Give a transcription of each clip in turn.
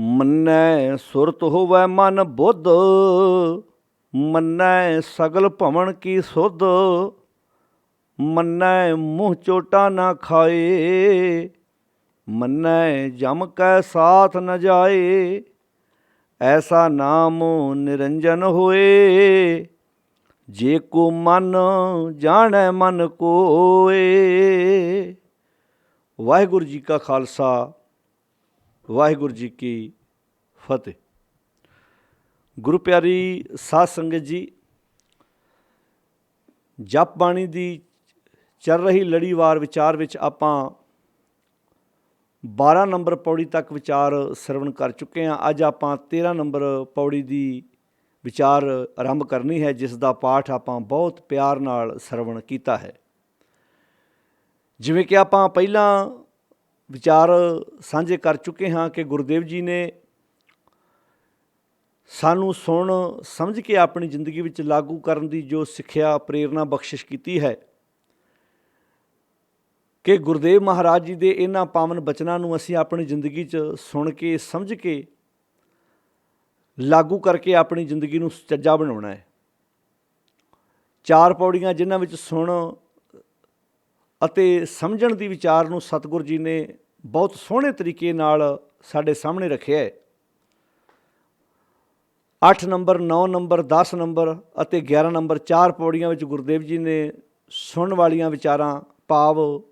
ਮੰਨੈ ਸੁਰਤ ਹੋਵੈ ਮਨ ਬੁੱਧ, ਮੰਨੈ ਸਗਲ ਭਵਨ ਕੀ ਸੁਧ। ਮੰਨੈ ਮੂੰਹ ਚੋਟਾ ਨਾ ਖਾਏ, ਮੰਨੈ ਜਮ ਕੈ ਸਾਥ ਨ ਜਾਏ। ਐਸਾ ਨਾਮ ਨਿਰੰਜਨ ਹੋਏ, ਜੇ ਕੋ ਮਨ ਜਾਣੈ ਮਨ ਕੋਏ। ਵਾਹਿਗੁਰੂ ਜੀ ਕਾ ਖਾਲਸਾ, ਵਾਹਿਗੁਰੂ ਜੀ ਕੀ ਫਤਿਹ। ਗੁਰੂ ਪਿਆਰੀ ਸਾਧ ਸੰਗਤ ਜੀ, ਜਪ ਬਾਣੀ ਦੀ ਚੱਲ ਰਹੀ ਲੜੀਵਾਰ ਵਿਚਾਰ ਵਿੱਚ ਆਪਾਂ 12 ਨੰਬਰ ਪੌੜੀ ਤੱਕ ਵਿਚਾਰ ਸਰਵਣ ਕਰ ਚੁੱਕੇ ਹਾਂ। ਅੱਜ ਆਪਾਂ 13 ਨੰਬਰ ਪੌੜੀ ਦੀ ਵਿਚਾਰ ਆਰੰਭ ਕਰਨੀ ਹੈ, ਜਿਸ ਦਾ ਪਾਠ ਆਪਾਂ ਬਹੁਤ ਪਿਆਰ ਨਾਲ ਸਰਵਣ ਕੀਤਾ ਹੈ। ਜਿਵੇਂ ਕਿ ਆਪਾਂ ਪਹਿਲਾਂ ਵਿਚਾਰ ਸਾਂਝੇ ਕਰ ਚੁੱਕੇ ਹਾਂ ਕਿ ਗੁਰਦੇਵ ਜੀ ਨੇ ਸਾਨੂੰ ਸੁਣ ਸਮਝ ਕੇ ਆਪਣੀ ਜ਼ਿੰਦਗੀ ਵਿੱਚ ਲਾਗੂ ਕਰਨ ਦੀ ਜੋ ਸਿੱਖਿਆ ਪ੍ਰੇਰਨਾ ਬਖਸ਼ਿਸ਼ ਕੀਤੀ ਹੈ, ਕਿ ਗੁਰਦੇਵ ਮਹਾਰਾਜ ਜੀ ਦੇ ਇਹਨਾਂ ਪਾਵਨ ਬਚਨਾਂ ਨੂੰ ਅਸੀਂ ਆਪਣੀ ਜ਼ਿੰਦਗੀ 'ਚ ਸੁਣ ਕੇ ਸਮਝ ਕੇ ਲਾਗੂ ਕਰਕੇ ਆਪਣੀ ਜ਼ਿੰਦਗੀ ਨੂੰ ਸੁਚੱਜਾ ਬਣਾਉਣਾ ਹੈ। 4 ਪੌੜੀਆਂ ਜਿਨ੍ਹਾਂ ਵਿੱਚ ਸੁਣ ਅਤੇ ਸਮਝਣ ਦੀ ਵਿਚਾਰ ਨੂੰ ਸਤਿਗੁਰੂ ਜੀ ਨੇ ਬਹੁਤ ਸੋਹਣੇ ਤਰੀਕੇ ਨਾਲ ਸਾਡੇ ਸਾਹਮਣੇ ਰੱਖਿਆ ਹੈ। 8 ਨੰਬਰ, 9 ਨੰਬਰ, 10 ਨੰਬਰ ਅਤੇ 11 ਨੰਬਰ 4 ਪੌੜੀਆਂ ਵਿੱਚ ਗੁਰਦੇਵ ਜੀ ਨੇ ਸੁਣਨ ਵਾਲੀਆਂ ਵਿਚਾਰਾਂ, ਭਾਵ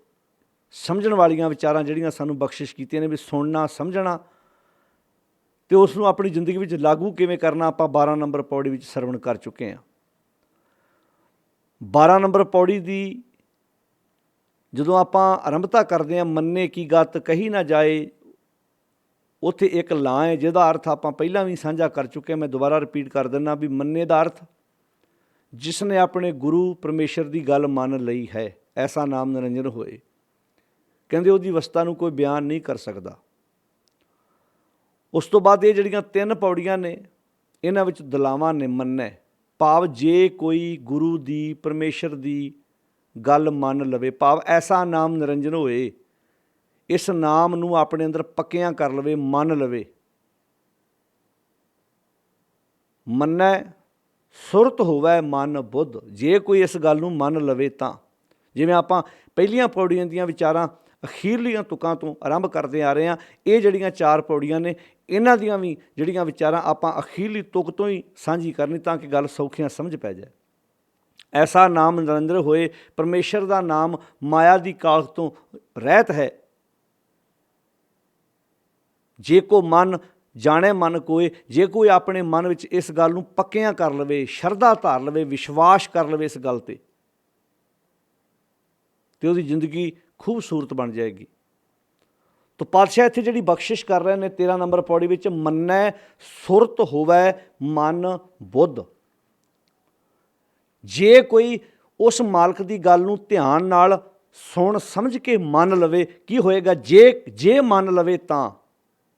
ਸਮਝਣ ਵਾਲੀਆਂ ਵਿਚਾਰਾਂ ਜਿਹੜੀਆਂ ਸਾਨੂੰ ਬਖਸ਼ਿਸ਼ ਕੀਤੀਆਂ ਨੇ, ਵੀ ਸੁਣਨਾ, ਸਮਝਣਾ ਅਤੇ ਉਸ ਨੂੰ ਆਪਣੀ ਜ਼ਿੰਦਗੀ ਵਿੱਚ ਲਾਗੂ ਕਿਵੇਂ ਕਰਨਾ, ਆਪਾਂ 12 ਨੰਬਰ ਪੌੜੀ ਵਿੱਚ ਸਰਵਣ ਕਰ ਚੁੱਕੇ ਹਾਂ। 12 ਨੰਬਰ ਪੌੜੀ ਦੀ ਜਦੋਂ ਆਪਾਂ ਆਰੰਭਤਾ ਕਰਦੇ ਹਾਂ, ਮੰਨੇ ਕੀ ਗਤ ਕਹੀ ਨਾ ਜਾਏ, ਉੱਥੇ ਇੱਕ ਲਾਂ ਹੈ ਜਿਹਦਾ ਅਰਥ ਆਪਾਂ ਪਹਿਲਾਂ ਵੀ ਸਾਂਝਾ ਕਰ ਚੁੱਕੇ ਹਾਂ। ਮੈਂ ਦੁਬਾਰਾ ਰਿਪੀਟ ਕਰ ਦਿੰਦਾ ਵੀ ਮੰਨੇ ਦਾ ਅਰਥ ਜਿਸ ਨੇ ਆਪਣੇ ਗੁਰੂ ਪਰਮੇਸ਼ਰ ਦੀ ਗੱਲ ਮੰਨ ਲਈ ਹੈ, ਐਸਾ ਨਾਮ ਨਿਰੰਜਨ ਹੋਏ। ਕਹਿੰਦੇ ਉਹਦੀ ਅਵਸਥਾ ਨੂੰ ਕੋਈ ਬਿਆਨ ਨਹੀਂ ਕਰ ਸਕਦਾ। ਉਸ ਤੋਂ ਬਾਅਦ ਇਹ ਜਿਹੜੀਆਂ 3 ਪੌੜੀਆਂ ਨੇ, ਇਹਨਾਂ ਵਿੱਚ ਦਲਾਵਾਂ ਨੇ। ਮੰਨੈ ਭਾਵ ਜੇ ਕੋਈ ਗੁਰੂ ਦੀ, ਪਰਮੇਸ਼ਰ ਦੀ ਗੱਲ ਮੰਨ ਲਵੇ, ਭਾਵ ਐਸਾ ਨਾਮ ਨਿਰੰਜਨ ਹੋਏ, ਇਸ ਨਾਮ ਨੂੰ ਆਪਣੇ ਅੰਦਰ ਪੱਕਿਆਂ ਕਰ ਲਵੇ, ਮੰਨ ਲਵੇ। ਮੰਨੈ ਸੁਰਤ ਹੋਵੈ ਮਨ ਬੁੱਧ, ਜੇ ਕੋਈ ਇਸ ਗੱਲ ਨੂੰ ਮੰਨ ਲਵੇ ਤਾਂ। ਜਿਵੇਂ ਆਪਾਂ ਪਹਿਲੀਆਂ ਪੌੜੀਆਂ ਦੀਆਂ ਵਿਚਾਰਾਂ ਅਖੀਰਲੀਆਂ ਤੁਕਾਂ ਤੋਂ ਆਰੰਭ ਕਰਦੇ ਆ ਰਹੇ ਹਾਂ, ਇਹ ਜਿਹੜੀਆਂ 4 ਪੌੜੀਆਂ ਨੇ, ਇਹਨਾਂ ਦੀਆਂ ਵੀ ਜਿਹੜੀਆਂ ਵਿਚਾਰਾਂ ਆਪਾਂ ਅਖੀਰਲੀ ਤੁਕ ਤੋਂ ਹੀ ਸਾਂਝੀ ਕਰਨੀ, ਤਾਂ ਕਿ ਗੱਲ ਸੌਖੀਆਂ ਸਮਝ ਪੈ ਜਾਏ। ਐਸਾ ਨਾਮ ਨਿਰੰਜਨ ਹੋਏ, ਪਰਮੇਸ਼ਰ ਦਾ ਨਾਮ ਮਾਇਆ ਦੀ ਕਾਖ ਤੋਂ ਰਹਿਤ ਹੈ। ਜੇ ਕੋ ਮਨ ਜਾਣੇ ਮਨ ਕੋਏ, ਜੇ ਕੋਈ ਆਪਣੇ ਮਨ ਵਿੱਚ ਇਸ ਗੱਲ ਨੂੰ ਪੱਕਿਆਂ ਕਰ ਲਵੇ, ਸ਼ਰਧਾ ਧਾਰ ਲਵੇ, ਵਿਸ਼ਵਾਸ ਕਰ ਲਵੇ ਇਸ ਗੱਲ 'ਤੇ, ਅਤੇ ਉਹਦੀ ਜ਼ਿੰਦਗੀ ਖੂਬਸੂਰਤ ਬਣ ਜਾਏਗੀ। ਤਾਂ ਪਾਤਸ਼ਾਹ ਇੱਥੇ ਜਿਹੜੀ ਬਖਸ਼ਿਸ਼ ਕਰ ਰਹੇ ਨੇ 13 ਨੰਬਰ ਪੌੜੀ ਵਿੱਚ, ਮੰਨੈ ਸੁਰਤ ਹੋਵੈ ਮਨ ਬੁੱਧ। ਜੇ ਕੋਈ ਉਸ ਮਾਲਕ ਦੀ ਗੱਲ ਨੂੰ ਧਿਆਨ ਨਾਲ ਸੁਣ ਸਮਝ ਕੇ ਮੰਨ ਲਵੇ, ਕੀ ਹੋਏਗਾ? ਜੇ ਮੰਨ ਲਵੇ ਤਾਂ,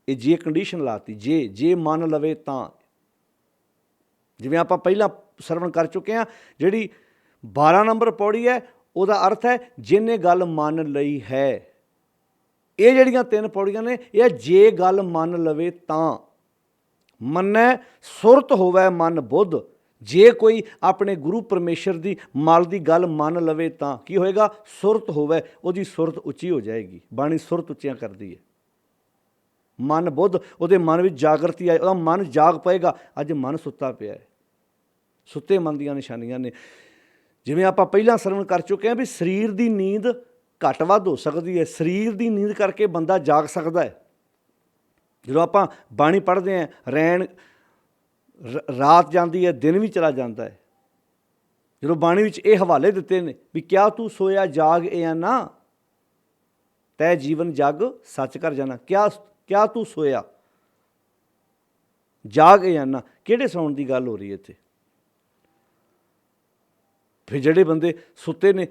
ਇਹ ਜੇ ਕੰਡੀਸ਼ਨ ਲਾਤੀ, ਜੇ ਮੰਨ ਲਵੇ ਤਾਂ। ਜਿਵੇਂ ਆਪਾਂ ਪਹਿਲਾਂ ਸਰਵਣ ਕਰ ਚੁੱਕੇ ਹਾਂ, ਜਿਹੜੀ 12 ਨੰਬਰ ਪੌੜੀ ਹੈ, ਉਹਦਾ ਅਰਥ ਹੈ ਜਿਹਨੇ ਗੱਲ ਮੰਨ ਲਈ ਹੈ। ਇਹ ਜਿਹੜੀਆਂ 3 ਪੌੜੀਆਂ ਨੇ, ਇਹ ਜੇ ਗੱਲ ਮੰਨ ਲਵੇ ਤਾਂ। ਮੰਨੈ ਸੁਰਤ ਹੋਵੈ ਮਨ ਬੁੱਧ, ਜੇ ਕੋਈ ਆਪਣੇ ਗੁਰੂ ਪਰਮੇਸ਼ਰ ਦੀ ਮਲ ਦੀ ਗੱਲ ਮੰਨ ਲਵੇ ਤਾਂ ਕੀ ਹੋਏਗਾ? ਸੁਰਤ ਹੋਵੈ, ਉਹਦੀ ਸੁਰਤ ਉੱਚੀ ਹੋ ਜਾਏਗੀ। ਬਾਣੀ ਸੁਰਤ ਉੱਚੀਆਂ ਕਰਦੀ ਹੈ। ਮਨ ਬੁੱਧ, ਉਹਦੇ ਮਨ ਵਿੱਚ ਜਾਗਰਤੀ ਆਏ, ਉਹਦਾ ਮਨ ਜਾਗ ਪਏਗਾ। ਅੱਜ ਮਨ ਸੁੱਤਾ ਪਿਆ ਹੈ। ਸੁੱਤੇ ਮਨ ਦੀਆਂ ਨਿਸ਼ਾਨੀਆਂ ਨੇ। ਜਿਵੇਂ ਆਪਾਂ ਪਹਿਲਾਂ ਸਰਵਣ ਕਰ ਚੁੱਕੇ ਹਾਂ ਵੀ ਸਰੀਰ ਦੀ ਨੀਂਦ ਘੱਟ ਵੱਧ ਹੋ ਸਕਦੀ ਹੈ। ਸਰੀਰ ਦੀ ਨੀਂਦ ਕਰਕੇ ਬੰਦਾ ਜਾਗ ਸਕਦਾ ਹੈ। ਜਦੋਂ ਆਪਾਂ ਬਾਣੀ ਪੜ੍ਹਦੇ ਹਾਂ, ਰਾਤ ਜਾਂਦੀ ਹੈ, ਦਿਨ ਵੀ ਚਲਾ ਜਾਂਦਾ ਹੈ। ਜਦੋਂ ਬਾਣੀ ਵਿੱਚ ਇਹ ਹਵਾਲੇ ਦਿੱਤੇ ਨੇ ਵੀ ਕਿਆ ਤੂੰ ਸੋਇਆ ਜਾਗ ਇਹ ਨਾ, ਤੈ ਜੀਵਨ ਜਗ ਸੱਚ ਕਰ ਜਾਣਾ। ਕਿਆ ਤੂੰ ਸੋਇਆ ਜਾਗ ਇਹ ਨਾ, ਕਿਹੜੇ ਸੌਣ ਦੀ ਗੱਲ ਹੋ ਰਹੀ ਹੈ ਇੱਥੇ? ਫਿਰ ਜਿਹੜੇ ਬੰਦੇ ਸੁੱਤੇ ਨੇ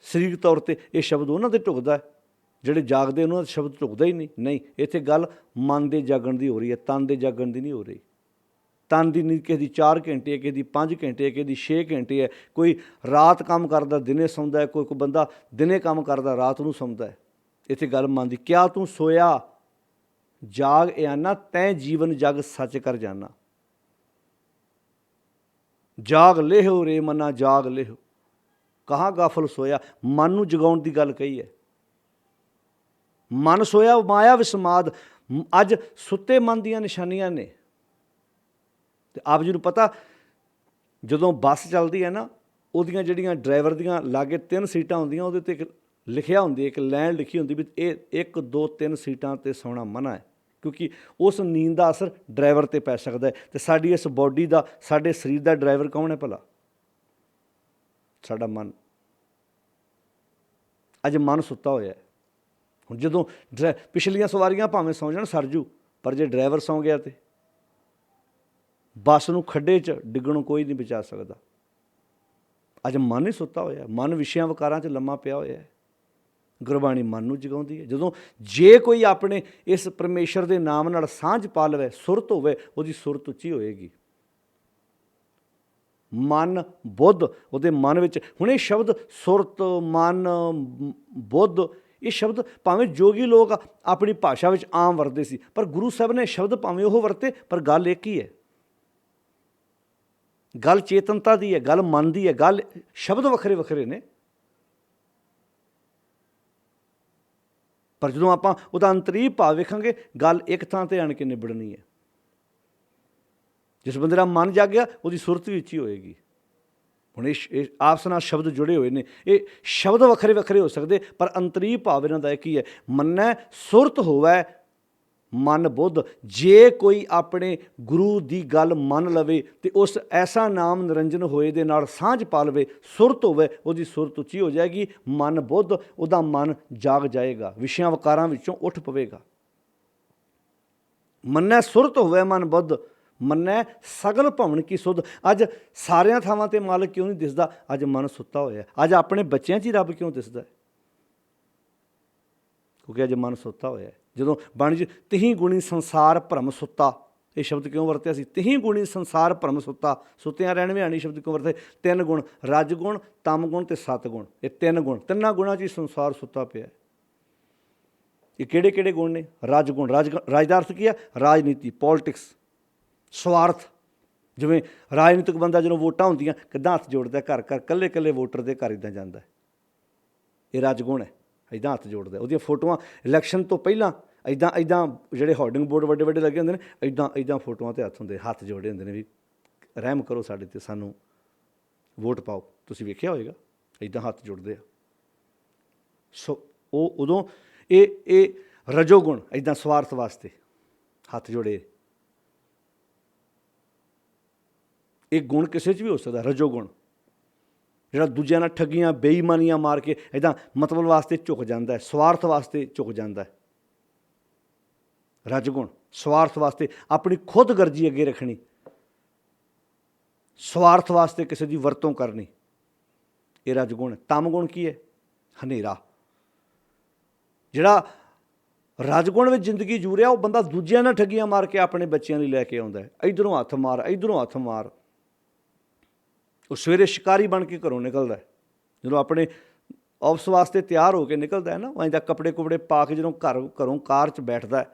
ਸਰੀਰਕ ਤੌਰ 'ਤੇ, ਇਹ ਸ਼ਬਦ ਉਹਨਾਂ 'ਤੇ ਢੁਕਦਾ ਹੈ। ਜਿਹੜੇ ਜਾਗਦੇ ਉਹਨਾਂ ਦਾ ਸ਼ਬਦ ਢੁਕਦਾ ਹੀ ਨਹੀਂ। ਇੱਥੇ ਗੱਲ ਮਨ ਦੇ ਜਾਗਣ ਦੀ ਹੋ ਰਹੀ ਹੈ, ਤਨ ਦੇ ਜਾਗਣ ਦੀ ਨਹੀਂ ਹੋ ਰਹੀ। ਤਨ ਦੀ ਨੀਂਦ ਕਿਸੇ ਦੀ 4 ਘੰਟੇ ਹੈ, ਕਿਸੇ ਦੀ 5 ਘੰਟੇ ਹੈ, ਕਿਸੇ ਦੀ 6 ਘੰਟੇ ਹੈ। ਕੋਈ ਰਾਤ ਕੰਮ ਕਰਦਾ ਦਿਨੇ ਸੌਂਦਾ ਹੈ, ਕੋਈ ਬੰਦਾ ਦਿਨੇ ਕੰਮ ਕਰਦਾ ਰਾਤ ਨੂੰ ਸੌਂਦਾ ਹੈ। ਇੱਥੇ ਗੱਲ ਮਨ ਦੀ। ਕਿਆ ਤੂੰ ਸੋਇਆ ਜਾਗ ਇਆਨਾ ਤੈਂ ਜੀਵਨ ਜਗ ਸੱਚ ਕਰ ਜਾਨਾ। ਜਾਗ ਲਿਹੋ ਰੇ ਮਨਾ ਜਾਗ ਲਿਹੋ, ਕਹਾਂ ਗਾਫਲ ਸੋਇਆ। ਮਨ ਨੂੰ ਜਗਾਉਣ ਦੀ ਗੱਲ ਕਹੀ ਹੈ। ਮਨ ਸੋਇਆ ਮਾਇਆ ਵਿਸਮਾਦ। ਅੱਜ ਸੁੱਤੇ ਮਨ ਦੀਆਂ ਨਿਸ਼ਾਨੀਆਂ ਨੇ। ਤੇ ਆਪ ਜੀ ਨੂੰ ਪਤਾ, ਜਦੋਂ ਬੱਸ ਚੱਲਦੀ ਹੈ ਨਾ, ਉਹਦੀਆਂ ਜਿਹੜੀਆਂ ਡਰਾਈਵਰ ਦੀਆਂ ਲਾਗੇ 3 ਸੀਟਾਂ ਹੁੰਦੀਆਂ, ਉਹਦੇ 'ਤੇ ਇੱਕ ਲਿਖਿਆ ਹੁੰਦੀ, ਇੱਕ ਲਾਈਨ ਲਿਖੀ ਹੁੰਦੀ ਵੀ ਇਹ 1 2 3 ਸੀਟਾਂ 'ਤੇ ਸੌਣਾ ਮਨ੍ਹਾ ਹੈ, ਕਿਉਂਕਿ ਉਸ ਨੀਂਦ ਦਾ ਅਸਰ ਡਰਾਈਵਰ 'ਤੇ ਪੈ ਸਕਦਾ ਹੈ। ਅਤੇ ਸਾਡੀ ਇਸ ਬੋਡੀ ਦਾ, ਸਾਡੇ ਸਰੀਰ ਦਾ ਡਰਾਈਵਰ ਕੌਣ ਹੈ ਭਲਾ? ਸਾਡਾ ਮਨ। ਅੱਜ ਮਨ ਸੁੱਤਾ ਹੋਇਆ ਹੈ। ਹੁਣ ਜਦੋਂ ਪਿਛਲੀਆਂ ਸਵਾਰੀਆਂ ਭਾਵੇਂ ਸੌਂ ਜਾਣ ਸਰਜੂ, ਪਰ ਜੇ ਡਰਾਈਵਰ ਸੌਂ ਗਿਆ ਤਾਂ ਬੱਸ ਨੂੰ ਖੱਡੇ 'ਚ ਡਿੱਗਣੋਂ ਕੋਈ ਨਹੀਂ ਬਚਾ ਸਕਦਾ। ਅੱਜ ਮਨ ਹੀ ਸੁੱਤਾ ਹੋਇਆ, ਮਨ ਵਿਸ਼ਿਆਂ ਵਿਕਾਰਾਂ 'ਚ ਲੰਮਾ ਪਿਆ ਹੋਇਆ ਹੈ। ਗੁਰਬਾਣੀ ਮਨ ਨੂੰ ਜਗਾਉਂਦੀ ਹੈ। ਜਦੋਂ ਜੇ ਕੋਈ ਆਪਣੇ ਇਸ ਪਰਮੇਸ਼ਰ ਦੇ ਨਾਮ ਨਾਲ ਸਾਂਝ ਪਾ ਲਵੇ, ਸੁਰਤ ਹੋਵੇ, ਉਹਦੀ ਸੁਰਤ ਉੱਚੀ ਹੋਏਗੀ। ਮਨ ਬੁੱਧ, ਉਹਦੇ ਮਨ ਵਿੱਚ। ਹੁਣ ਇਹ ਸ਼ਬਦ ਸੁਰਤ, ਮਨ, ਬੁੱਧ, ਇਹ ਸ਼ਬਦ ਭਾਵੇਂ ਜੋਗੀ ਲੋਕ ਆਪਣੀ ਭਾਸ਼ਾ ਵਿੱਚ ਆਮ ਵਰਤਦੇ ਸੀ, ਪਰ ਗੁਰੂ ਸਾਹਿਬ ਨੇ ਸ਼ਬਦ ਭਾਵੇਂ ਉਹ ਵਰਤੇ, ਪਰ ਗੱਲ ਇੱਕ ਹੀ ਹੈ। ਗੱਲ ਚੇਤਨਤਾ ਦੀ ਹੈ, ਗੱਲ ਮਨ ਦੀ ਹੈ। ਗੱਲ, ਸ਼ਬਦ ਵੱਖਰੇ ਵੱਖਰੇ ਨੇ, ਪਰ ਜਦੋਂ ਆਪਾਂ ਉਹਦਾ ਅੰਤਰੀਵ ਭਾਵ ਵੇਖਾਂਗੇ, ਗੱਲ ਇੱਕ ਥਾਂ 'ਤੇ ਆਣ ਕੇ ਨਿਬੜਨੀ ਹੈ। ਜਿਸ ਬੰਦੇ ਦਾ ਮਨ ਜਾਗਿਆ, ਉਹਦੀ ਸੁਰਤ ਵੀ ਉੱਚੀ ਹੋਏਗੀ। ਹੁਣ ਇਹ ਆਪਸ ਨਾਲ ਸ਼ਬਦ ਜੁੜੇ ਹੋਏ ਨੇ। ਇਹ ਸ਼ਬਦ ਵੱਖਰੇ ਵੱਖਰੇ ਹੋ ਸਕਦੇ, ਪਰ ਅੰਤਰੀਵ ਭਾਵ ਇਹਨਾਂ ਦਾ ਇੱਕ ਹੀ ਹੈ। ਮੰਨੈ ਸੁਰਤ ਹੋਵੈ ਮਨ ਬੁੱਧ। ਜੇ ਕੋਈ ਆਪਣੇ ਗੁਰੂ ਦੀ ਗੱਲ ਮੰਨ ਲਵੇ ਅਤੇ ਉਸ ਐਸਾ ਨਾਮ ਨਿਰੰਜਨ ਹੋਏ ਦੇ ਨਾਲ ਸਾਂਝ ਪਾ ਲਵੇ, ਸੁਰਤ ਹੋਵੇ, ਉਹਦੀ ਸੁਰਤ ਉੱਚੀ ਹੋ ਜਾਏਗੀ। ਮਨ ਬੁੱਧ, ਉਹਦਾ ਮਨ ਜਾਗ ਜਾਏਗਾ, ਵਿਸ਼ਿਆਂ ਵਿਕਾਰਾਂ ਵਿੱਚੋਂ ਉੱਠ ਪਵੇਗਾ। ਮੰਨੈ ਸੁਰਤ ਹੋਵੇ ਮਨ ਬੁੱਧ, ਮੰਨੈ ਸਗਲ ਭਵਨ ਕੀ ਸੁਧ। ਅੱਜ ਸਾਰਿਆਂ ਥਾਵਾਂ 'ਤੇ ਮਾਲਕ ਕਿਉਂ ਨਹੀਂ ਦਿਸਦਾ? ਅੱਜ ਮਨ ਸੁੱਤਾ ਹੋਇਆ। ਅੱਜ ਆਪਣੇ ਬੱਚਿਆਂ 'ਚ ਹੀ ਰੱਬ ਕਿਉਂ ਦਿਸਦਾ? ਕਿਉਂਕਿ ਅੱਜ ਮਨ ਸੁੱਤਾ ਹੋਇਆ। ਜਦੋਂ ਬਾਣੀ 'ਚ ਤਿਹੀਂ ਗੁਣੀ ਸੰਸਾਰ ਭਰਮ ਸੁੱਤਾ, ਇਹ ਸ਼ਬਦ ਕਿਉਂ ਵਰਤਿਆ ਸੀ? ਤਿਹੀਂ ਗੁਣੀ ਸੰਸਾਰ ਭਰਮ ਸੁੱਤਾ। ਸੁੱਤਿਆਂ ਰਹਿਣ ਵਿਹਾਣੀ ਸ਼ਬਦ ਕਿਉਂ ਵਰਤੇ? 3 ਗੁਣ, ਰਜ ਗੁਣ, ਤਮ ਗੁਣ ਅਤੇ ਸਤ ਗੁਣ। ਇਹ 3 ਗੁਣ, 3 ਗੁਣਾਂ 'ਚ ਹੀ ਸੰਸਾਰ ਸੁੱਤਾ ਪਿਆ। ਇਹ ਕਿਹੜੇ ਕਿਹੜੇ ਗੁਣ ਨੇ? ਰਜ ਗੁਣ। ਰਾਜ ਦਾ ਅਰਥ ਕੀ ਹੈ? ਰਾਜਨੀਤੀ, ਪੋਲੀਟਿਕਸ, ਸਵਾਰਥ। ਜਿਵੇਂ ਰਾਜਨੀਤਿਕ ਬੰਦਾ ਜਦੋਂ ਵੋਟਾਂ ਹੁੰਦੀਆਂ ਕਿੱਦਾਂ ਹੱਥ ਜੋੜਦਾ, ਘਰ ਘਰ, ਇਕੱਲੇ ਇਕੱਲੇ ਵੋਟਰ ਦੇ ਘਰ ਇੱਦਾਂ ਜਾਂਦਾ। ਇਹ ਰਜ ਗੁਣ ਹੈ, ਇੱਦਾਂ ਹੱਥ ਜੋੜਦਾ। ਉਹਦੀਆਂ ਫੋਟੋਆਂ ਇਲੈਕਸ਼ਨ ਤੋਂ ਪਹਿਲਾਂ ਇੱਦਾਂ ਇੱਦਾਂ, ਜਿਹੜੇ ਹੋਰਡਿੰਗ ਬੋਰਡ ਵੱਡੇ ਵੱਡੇ ਲੱਗੇ ਹੁੰਦੇ ਨੇ, ਇੱਦਾਂ ਇੱਦਾਂ ਫੋਟੋਆਂ 'ਤੇ ਹੱਥ ਹੁੰਦੇ, ਹੱਥ ਜੋੜੇ ਹੁੰਦੇ ਨੇ ਵੀ ਰਹਿਮ ਕਰੋ ਸਾਡੇ 'ਤੇ, ਸਾਨੂੰ ਵੋਟ ਪਾਓ। ਤੁਸੀਂ ਵੇਖਿਆ ਹੋਏਗਾ, ਇੱਦਾਂ ਹੱਥ ਜੋੜਦੇ ਆ। ਸੋ ਉਹ ਉਦੋਂ ਇਹ ਰਜੋ ਗੁਣ, ਇੱਦਾਂ ਸਵਾਰਥ ਵਾਸਤੇ ਹੱਥ ਜੋੜੇ। ਇਹ ਗੁਣ ਕਿਸੇ 'ਚ ਵੀ ਹੋ ਸਕਦਾ, ਰਜੋ ਗੁਣ, ਜਿਹੜਾ ਦੂਜਿਆਂ ਨਾਲ ਠੱਗੀਆਂ ਬੇਈਮਾਨੀਆਂ ਮਾਰ ਕੇ ਇੱਦਾਂ ਮਤਲਬ ਵਾਸਤੇ ਝੁਕ ਜਾਂਦਾ, ਸਵਾਰਥ ਵਾਸਤੇ ਝੁਕ ਜਾਂਦਾ। ਰਜਗੁਣ, ਸਵਾਰਥ ਵਾਸਤੇ ਆਪਣੀ ਖੁਦਗਰਜੀ ਅੱਗੇ ਰੱਖਣੀ, ਸਵਾਰਥ ਵਾਸਤੇ ਕਿਸੇ ਦੀ ਵਰਤੋਂ ਕਰਨੀ, ਇਹ ਰਜਗੁਣ। ਤਮ ਗੁਣ ਕੀ ਹੈ? ਹਨੇਰਾ। ਜਿਹੜਾ ਰਜਗੁਣ ਵਿੱਚ ਜ਼ਿੰਦਗੀ ਜੂ ਰਿਹਾ, ਉਹ ਬੰਦਾ ਦੂਜਿਆਂ ਨਾਲ ਠੱਗੀਆਂ ਮਾਰ ਕੇ ਆਪਣੇ ਬੱਚਿਆਂ ਲਈ ਲੈ ਕੇ ਆਉਂਦਾ। ਇੱਧਰੋਂ ਹੱਥ ਮਾਰ, ਇੱਧਰੋਂ ਹੱਥ ਮਾਰ। ਉਹ ਸਵੇਰੇ ਸ਼ਿਕਾਰੀ ਬਣ ਕੇ ਘਰੋਂ ਨਿਕਲਦਾ। ਜਦੋਂ ਆਪਣੇ ਆਫਿਸ ਵਾਸਤੇ ਤਿਆਰ ਹੋ ਕੇ ਨਿਕਲਦਾ ਹੈ ਨਾ, ਉਹ ਇੱਦਾਂ ਕੱਪੜੇ ਕੁਪੜੇ ਪਾ ਕੇ ਜਦੋਂ ਘਰੋਂ ਕਾਰ 'ਚ ਬੈਠਦਾ,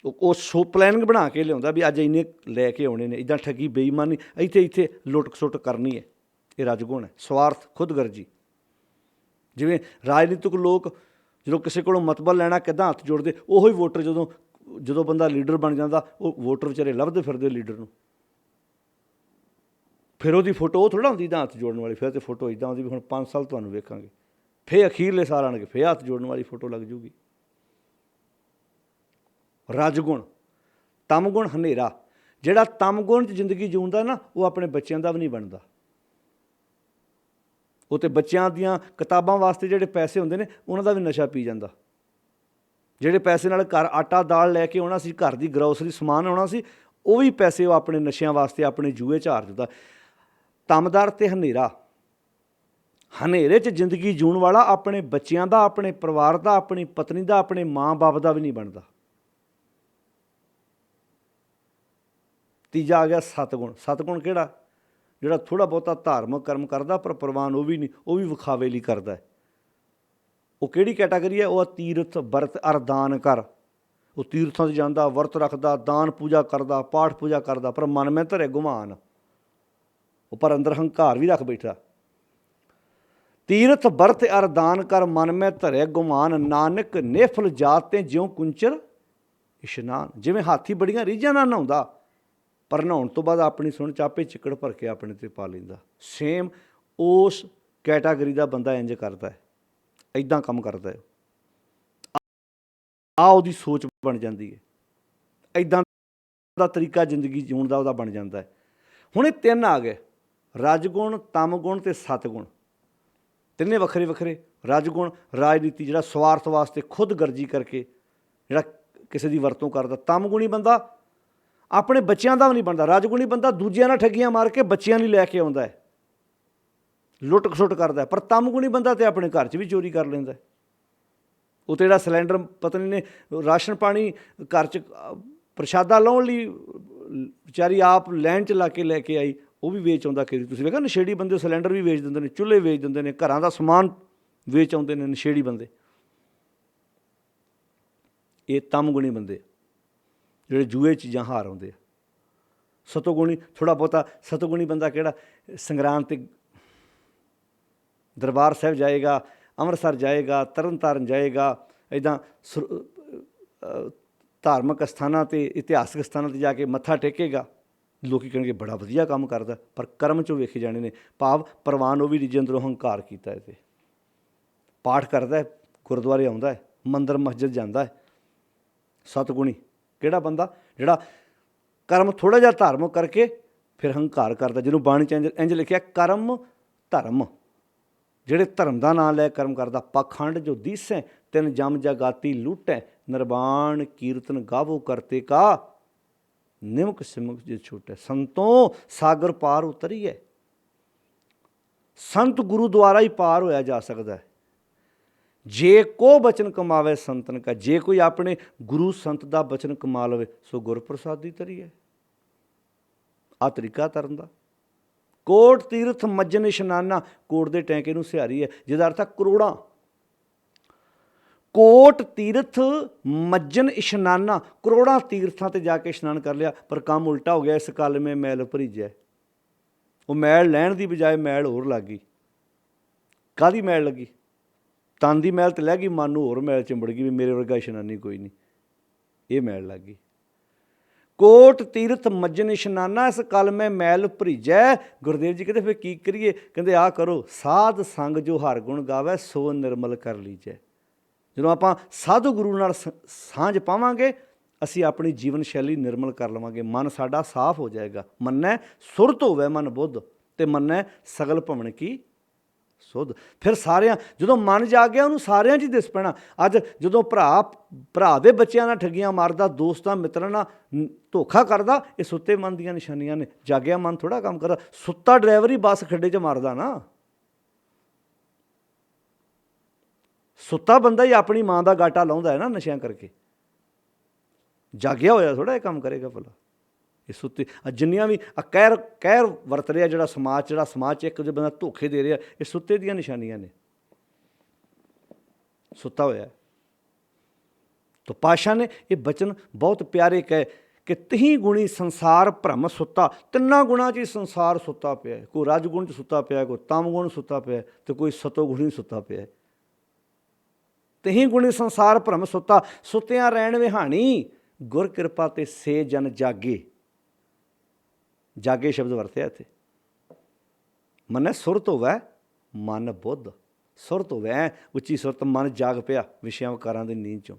ਉਹ ਸੋ ਪਲੈਨਿੰਗ ਬਣਾ ਕੇ ਲਿਆਉਂਦਾ ਵੀ ਅੱਜ ਇੰਨੇ ਲੈ ਕੇ ਆਉਣੇ ਨੇ, ਇੱਦਾਂ ਠੱਗੀ ਬੇਈਮਾਨੀ, ਇੱਥੇ ਲੁੱਟ ਖਸੁੱਟ ਕਰਨੀ ਹੈ। ਇਹ ਰਜਗੁਣ ਹੈ, ਸਵਾਰਥ, ਖੁਦਗਰਜੀ। ਜਿਵੇਂ ਰਾਜਨੀਤਿਕ ਲੋਕ ਜਦੋਂ ਕਿਸੇ ਕੋਲੋਂ ਮਤਲਬ ਲੈਣਾ ਕਿੱਦਾਂ ਹੱਥ ਜੋੜਦੇ, ਉਹੋ ਹੀ ਵੋਟਰ ਜਦੋਂ ਬੰਦਾ ਲੀਡਰ ਬਣ ਜਾਂਦਾ, ਉਹ ਵੋਟਰ ਵਿਚਾਰੇ ਲੱਭਦੇ ਫਿਰਦੇ ਲੀਡਰ ਨੂੰ। ਫਿਰ ਉਹਦੀ ਫੋਟੋ ਉਹ ਥੋੜ੍ਹਾ ਹੁੰਦੀ ਇੱਦਾਂ ਹੱਥ ਜੋੜਨ ਵਾਲੀ, ਫਿਰ ਤਾਂ ਫੋਟੋ ਇੱਦਾਂ ਹੁੰਦੀ ਵੀ ਹੁਣ 5 ਸਾਲ ਤੁਹਾਨੂੰ ਵੇਖਾਂਗੇ, ਫਿਰ ਅਖੀਰਲੇ ਸਾਲ ਆਉਣਗੇ, ਫਿਰ ਹੱਥ ਜੋੜਨ ਵਾਲੀ ਫੋਟੋ ਲੱਗ ਜੂਗੀ। ਰਜਗੁਣ। ਤਮ ਗੁਣ ਹਨੇਰਾ। ਜਿਹੜਾ ਤਮ ਗੁਣ 'ਚ ਜ਼ਿੰਦਗੀ ਜਿਉਂਦਾ ਨਾ, ਉਹ ਆਪਣੇ ਬੱਚਿਆਂ ਦਾ ਵੀ ਨਹੀਂ ਬਣਦਾ। ਉਹ ਤਾਂ ਬੱਚਿਆਂ ਦੀਆਂ ਕਿਤਾਬਾਂ ਵਾਸਤੇ ਜਿਹੜੇ ਪੈਸੇ ਹੁੰਦੇ ਨੇ, ਉਹਨਾਂ ਦਾ ਵੀ ਨਸ਼ਾ ਪੀ ਜਾਂਦਾ। ਜਿਹੜੇ ਪੈਸੇ ਨਾਲ ਘਰ ਆਟਾ ਦਾਲ ਲੈ ਕੇ ਆਉਣਾ ਸੀ, ਘਰ ਦੀ ਗਰੋਸਰੀ ਸਮਾਨ ਆਉਣਾ ਸੀ, ਉਹ ਵੀ ਪੈਸੇ ਉਹ ਆਪਣੇ ਨਸ਼ਿਆਂ ਵਾਸਤੇ, ਆਪਣੇ ਜੂਏ 'ਚ ਹਾਰ ਦਿੰਦਾ। ਤਮਦਾਰ ਅਤੇ ਹਨੇਰਾ। ਹਨੇਰੇ 'ਚ ਜ਼ਿੰਦਗੀ ਜਿਊਣ ਵਾਲਾ ਆਪਣੇ ਬੱਚਿਆਂ ਦਾ, ਆਪਣੇ ਪਰਿਵਾਰ ਦਾ, ਆਪਣੀ ਪਤਨੀ ਦਾ, ਆਪਣੇ ਮਾਂ ਬਾਪ ਦਾ ਵੀ ਨਹੀਂ ਬਣਦਾ। ਤੀਜਾ ਆ ਗਿਆ ਸਤਗੁਣ। ਸਤਗੁਣ ਕਿਹੜਾ? ਜਿਹੜਾ ਥੋੜ੍ਹਾ ਬਹੁਤਾ ਧਾਰਮਿਕ ਕਰਮ ਕਰਦਾ, ਪਰ ਪ੍ਰਵਾਨ ਉਹ ਵੀ ਨਹੀਂ, ਉਹ ਵੀ ਵਿਖਾਵੇ ਲਈ ਕਰਦਾ। ਉਹ ਕਿਹੜੀ ਕੈਟਾਗਰੀ ਹੈ? ਉਹ ਤੀਰਥ ਵਰਤ ਅਰਦਾਨ ਕਰ। ਉਹ ਤੀਰਥਾਂ 'ਤੇ ਜਾਂਦਾ, ਵਰਤ ਰੱਖਦਾ, ਦਾਨ ਪੂਜਾ ਕਰਦਾ, ਪਾਠ ਪੂਜਾ ਕਰਦਾ, ਪਰ ਮਨ ਮੈਂ ਧਰੇ ਗੁਮਾਨ। ਉਹ ਪਰ ਅੰਦਰ ਹੰਕਾਰ ਵੀ ਰੱਖ ਬੈਠਾ। ਤੀਰਥ ਵਰਤ ਅਰਦਾਨ ਕਰ, ਮਨ ਮੈਂ ਧਰੇ ਗੁਮਾਨ। ਨਾਨਕ ਨਿਫਲ ਜਾਤੇ ਜਿਉਂ ਕੁੰਚਰ ਇਸ਼ਨਾਨ। ਜਿਵੇਂ ਹਾਥੀ ਬੜੀਆਂ ਰੀਝਾਂ ਨਾਲ ਨਹਾਉਂਦਾ, ਪਰ ਨਹਾਉਣ ਤੋਂ ਬਾਅਦ ਆਪਣੀ ਸੁਣ ਚਾਪੇ ਚਿੱਕੜ ਭਰ ਕੇ ਆਪਣੇ 'ਤੇ ਪਾ ਲੈਂਦਾ। ਸੇਮ ਉਸ ਕੈਟਾਗਰੀ ਦਾ ਬੰਦਾ ਇੰਜ ਕਰਦਾ ਹੈ, ਇੱਦਾਂ ਕੰਮ ਕਰਦਾ ਹੈ। ਉਹਦੀ ਸੋਚ ਬਣ ਜਾਂਦੀ ਹੈ, ਇੱਦਾਂ ਦਾ ਤਰੀਕਾ ਜ਼ਿੰਦਗੀ ਜਿਉਣ ਦਾ ਉਹਦਾ ਬਣ ਜਾਂਦਾ ਹੈ। ਹੁਣ ਇਹ ਤਿੰਨ ਆ ਗਏ, ਰਜਗੁਣ, ਤਮਗੁਣ ਅਤੇ ਸਤਗੁਣ। ਤਿੰਨੇ ਵੱਖਰੇ ਵੱਖਰੇ। ਰਜਗੁਣ ਰਾਜਨੀਤੀ, ਜਿਹੜਾ ਸਵਾਰਥ ਵਾਸਤੇ ਖੁਦਗਰਜੀ ਕਰਕੇ ਜਿਹੜਾ ਕਿਸੇ ਦੀ ਵਰਤੋਂ ਕਰਦਾ। ਤਮਗੁਣੀ ਬੰਦਾ ਆਪਣੇ ਬੱਚਿਆਂ ਦਾ ਵੀ ਨਹੀਂ ਬਣਦਾ। ਰਜਗੁਣੀ ਬੰਦਾ ਦੂਜਿਆਂ ਨਾਲ ਠੱਗੀਆਂ ਮਾਰ ਕੇ ਬੱਚਿਆਂ ਲਈ ਲੈ ਕੇ ਆਉਂਦਾ ਹੈ, ਲੁੱਟ ਖਸੁੱਟ ਕਰਦਾ। ਪਰ ਤਮਗੁਣੀ ਬੰਦਾ ਤਾਂ ਆਪਣੇ ਘਰ 'ਚ ਵੀ ਚੋਰੀ ਕਰ ਲੈਂਦਾ। ਉਹ ਤਾਂ ਜਿਹੜਾ ਸਿਲੰਡਰ ਪਤਨੀ ਨੇ ਰਾਸ਼ਨ ਪਾਣੀ ਘਰ 'ਚ ਪ੍ਰਸ਼ਾਦਾ ਲਾਉਣ ਲਈ ਵਿਚਾਰੀ ਆਪ ਲਾਈਨ 'ਚ ਲਾ ਕੇ ਲੈ ਕੇ ਆਈ, ਉਹ ਵੀ ਵੇਚ ਆਉਂਦਾ। ਕਿ ਤੁਸੀਂ ਵੇਖਿਆ ਨਸ਼ੇੜੀ ਬੰਦੇ ਸਿਲੰਡਰ ਵੀ ਵੇਚ ਦਿੰਦੇ ਨੇ, ਚੁੱਲ੍ਹੇ ਵੇਚ ਦਿੰਦੇ ਨੇ, ਘਰਾਂ ਦਾ ਸਮਾਨ ਵੇਚ ਆਉਂਦੇ ਨੇ ਨਸ਼ੇੜੀ ਬੰਦੇ। ਇਹ ਤਮਗੁਣੀ ਬੰਦੇ ਜਿਹੜੇ ਜੂਏ ਚੀਜ਼ਾਂ ਹਾਰ ਆਉਂਦੇ ਆ। ਸਤੋਗੁਣੀ ਥੋੜ੍ਹਾ ਬਹੁਤਾ ਸਤੋਗੁਣੀ ਬੰਦਾ ਕਿਹੜਾ? ਸੰਗਰਾਂਦ 'ਤੇ ਦਰਬਾਰ ਸਾਹਿਬ ਜਾਏਗਾ, ਅੰਮ੍ਰਿਤਸਰ ਜਾਏਗਾ, ਤਰਨ ਤਾਰਨ ਜਾਏਗਾ, ਇੱਦਾਂ ਧਾਰਮਿਕ ਅਸਥਾਨਾਂ 'ਤੇ, ਇਤਿਹਾਸਕ ਸਥਾਨਾਂ 'ਤੇ ਜਾ ਕੇ ਮੱਥਾ ਟੇਕੇਗਾ। ਲੋਕ ਕਹਿਣਗੇ ਬੜਾ ਵਧੀਆ ਕੰਮ ਕਰਦਾ, ਪਰ ਕਰਮ 'ਚੋਂ ਵੇਖੇ ਜਾਣੇ ਨੇ। ਭਾਵ ਪ੍ਰਵਾਨ ਉਹ ਵੀ ਨਿਜ ਅੰਦਰੋਂ ਹੰਕਾਰ ਕੀਤਾ। ਇਹ 'ਤੇ ਪਾਠ ਕਰਦਾ, ਗੁਰਦੁਆਰੇ ਆਉਂਦਾ ਹੈ, ਮੰਦਰ ਮਸਜਿਦ ਜਾਂਦਾ ਹੈ। ਸਤਗੁਣੀ ਕਿਹੜਾ ਬੰਦਾ? ਜਿਹੜਾ ਕਰਮ ਥੋੜ੍ਹਾ ਜਿਹਾ ਧਾਰਮਿਕ ਕਰਕੇ ਫਿਰ ਹੰਕਾਰ ਕਰਦਾ। ਜਿਹਨੂੰ ਬਾਣੀ 'ਚ ਇੰਝ ਲਿਖਿਆ, ਕਰਮ ਧਰਮ। ਜਿਹੜੇ ਧਰਮ ਦਾ ਨਾਂ ਲੈ ਕਰਮ ਕਰਦਾ। ਪਾਖੰਡ ਜੋ ਦੀਸੈ ਤਿਨ ਜਮ ਜਗਾਤੀ ਲੂਟੈ, ਨਿਰਵਾਣ ਕੀਰਤਨ ਗਾਵੋ ਕਰਤੇ ਕਾ, ਨਿਮਕ ਸਿਮਕ ਜੇ ਛੂਟੈ। ਸੰਤੋਂ ਸਾਗਰ ਪਾਰ ਉਤਰੀਐ। ਸੰਤ ਗੁਰੂ ਦੁਆਰਾ ਹੀ ਪਾਰ ਹੋਇਆ ਜਾ ਸਕਦਾ ਹੈ। ਜੇ ਕੋ ਬਚਨ ਕਮਾਵੇ ਸੰਤਨ ਕਾ, ਜੇ ਕੋਈ ਆਪਣੇ ਗੁਰੂ ਸੰਤ ਦਾ ਬਚਨ ਕਮਾ ਲਵੇ ਸੋ ਗੁਰ ਪ੍ਰਸਾਦੀ ਤਰੀਐ। ਆਹ ਤਰੀਕਾ ਤਰਨ ਦਾ। ਕੋਟ ਤੀਰਥ ਮੱਜਨ ਇਸ਼ਨਾਨਾ, ਕੋਟ ਦੇ ਟੈਂਕੇ ਨੂੰ ਸਿਹਾਰੀ ਹੈ, ਜਿਹਦਾ ਅਰਥ ਹੈ ਕਰੋੜਾਂ। ਕੋਟ ਤੀਰਥ ਮੱਜਨ ਇਸ਼ਨਾਨਾ, ਕਰੋੜਾਂ ਤੀਰਥਾਂ 'ਤੇ ਜਾ ਕੇ ਇਸ਼ਨਾਨ ਕਰ ਲਿਆ, ਪਰ ਕੰਮ ਉਲਟਾ ਹੋ ਗਿਆ। ਇਸ ਕਾਲ ਮੈਂ ਮੈਲ ਭਰੀਜੈ। ਉਹ ਮੈਲ ਲੈਣ ਦੀ ਬਜਾਏ ਮੈਲ ਹੋਰ ਲੱਗ ਗਈ। ਕਾਹਦੀ ਮੈਲ ਲੱਗੀ? ਤਨ ਦੀ ਮੈਲ ਤਾਂ ਲੈ ਗਈ, ਮਨ ਨੂੰ ਹੋਰ ਮੈਲ ਚਿੰਬੜ ਗਈ ਵੀ ਮੇਰੇ ਵਰਗਾ ਇਸ਼ਨਾਨੀ ਕੋਈ ਨਹੀਂ। ਇਹ ਮੈਲ ਲੱਗ ਗਈ। ਕੋਟ ਤੀਰਥ ਮੱਜਨ ਇਸ਼ਨਾਨਾ, ਇਸ ਕਲ ਮੈਂ ਮੈਲ ਭਰੀਜੈ। ਗੁਰਦੇਵ ਜੀ ਕਹਿੰਦੇ ਫਿਰ ਕੀ ਕਰੀਏ? ਕਹਿੰਦੇ ਆਹ ਕਰੋ, ਸਾਧ ਸੰਗ ਜੋ ਹਰ ਗੁਣ ਗਾਵੈ ਸੋ ਨਿਰਮਲ ਕਰ ਲੀਜੈ। ਜਦੋਂ ਆਪਾਂ ਸਾਧੂ ਗੁਰੂ ਨਾਲ ਸਾਂਝ ਪਾਵਾਂਗੇ, ਅਸੀਂ ਆਪਣੀ ਜੀਵਨ ਸ਼ੈਲੀ ਨਿਰਮਲ ਕਰ ਲਵਾਂਗੇ। ਮਨ ਸਾਡਾ ਸਾਫ਼ ਹੋ ਜਾਏਗਾ। ਮੰਨੈ ਸੁਰਤ ਹੋਵੇ ਮਨ ਬੁੱਧ, ਅਤੇ ਮੰਨੈ ਸਗਲ ਭਵਨ ਕੀ ਸੁਧ। ਫਿਰ ਸਾਰਿਆਂ, ਜਦੋਂ ਮਨ ਜਾਗ ਗਿਆ, ਉਹਨੂੰ ਸਾਰਿਆਂ 'ਚ ਹੀ ਦਿਸ ਪੈਣਾ। ਅੱਜ ਜਦੋਂ ਭਰਾ ਦੇ ਬੱਚਿਆਂ ਨਾਲ ਠੱਗੀਆਂ ਮਾਰਦਾ, ਦੋਸਤਾਂ ਮਿੱਤਰਾਂ ਨਾਲ ਧੋਖਾ ਕਰਦਾ, ਇਹ ਸੁੱਤੇ ਮਨ ਦੀਆਂ ਨਿਸ਼ਾਨੀਆਂ ਨੇ। ਜਾਗਿਆ ਮਨ ਥੋੜ੍ਹਾ ਕੰਮ ਕਰਦਾ। ਸੁੱਤਾ ਡਰਾਈਵਰ ਹੀ ਬੱਸ ਖੱਡੇ 'ਚ ਮਾਰਦਾ ਨਾ। ਸੁੱਤਾ ਬੰਦਾ ਹੀ ਆਪਣੀ ਮਾਂ ਦਾ ਗਾਟਾ ਲਾਉਂਦਾ ਹੈ ਨਾ ਨਸ਼ਿਆਂ ਕਰਕੇ। ਜਾਗਿਆ ਹੋਇਆ ਥੋੜ੍ਹਾ ਇਹ ਕੰਮ ਕਰੇਗਾ ਭਲਾ। ਇਹ ਸੁੱਤੇ ਜਿੰਨੀਆਂ ਵੀ ਕਹਿਰ ਵਰਤ ਰਿਹਾ ਜਿਹੜਾ ਸਮਾਜ 'ਚ ਇੱਕ ਦੂਜੇ ਬੰਦਾ ਧੋਖੇ ਦੇ ਰਿਹਾ, ਇਹ ਸੁੱਤੇ ਦੀਆਂ ਨਿਸ਼ਾਨੀਆਂ ਨੇ। ਸੁੱਤਾ ਹੋਇਆ। ਤਾਂ ਪਾਤਸ਼ਾਹ ਨੇ ਇਹ ਬਚਨ ਬਹੁਤ ਪਿਆਰੇ ਕਹੇ ਕਿ ਤਹੀਂ ਗੁਣੀ ਸੰਸਾਰ ਭਰਮ ਸੁੱਤਾ। ਤਿੰਨਾਂ ਗੁਣਾਂ 'ਚ ਹੀ ਸੰਸਾਰ ਸੁੱਤਾ ਪਿਆ। ਕੋਈ ਰਜਗੁਣ 'ਚ ਸੁੱਤਾ ਪਿਆ, ਕੋਈ ਤਮਗੁਣ ਸੁੱਤਾ ਪਿਆ, ਅਤੇ ਕੋਈ ਸਤੋਗੁਣੀ ਸੁੱਤਾ ਪਿਆ। ਤਹੀਂ ਗੁਣੀ ਸੰਸਾਰ ਭਰਮ ਸੁੱਤਾ, ਸੁੱਤਿਆਂ ਰਹਿਣ ਵਿਹਾਣੀ, ਗੁਰ ਕਿਰਪਾ ਤੇ ਸੇ ਜਨ ਜਾਗੇ। ਜਾਗੇ ਸ਼ਬਦ ਵਰਤਿਆ ਇੱਥੇ। ਮੰਨੈ ਸੁਰਤ ਹੋਵੈ ਮਨ ਬੁੱਧ। ਸੁਰਤ ਹੋਵੇ, ਉੱਚੀ ਸੁਰਤ, ਮਨ ਜਾਗ ਪਿਆ ਵਿਸ਼ਿਆਂ ਵਿਕਾਰਾਂ ਦੀ ਨੀਂਦ 'ਚੋਂ।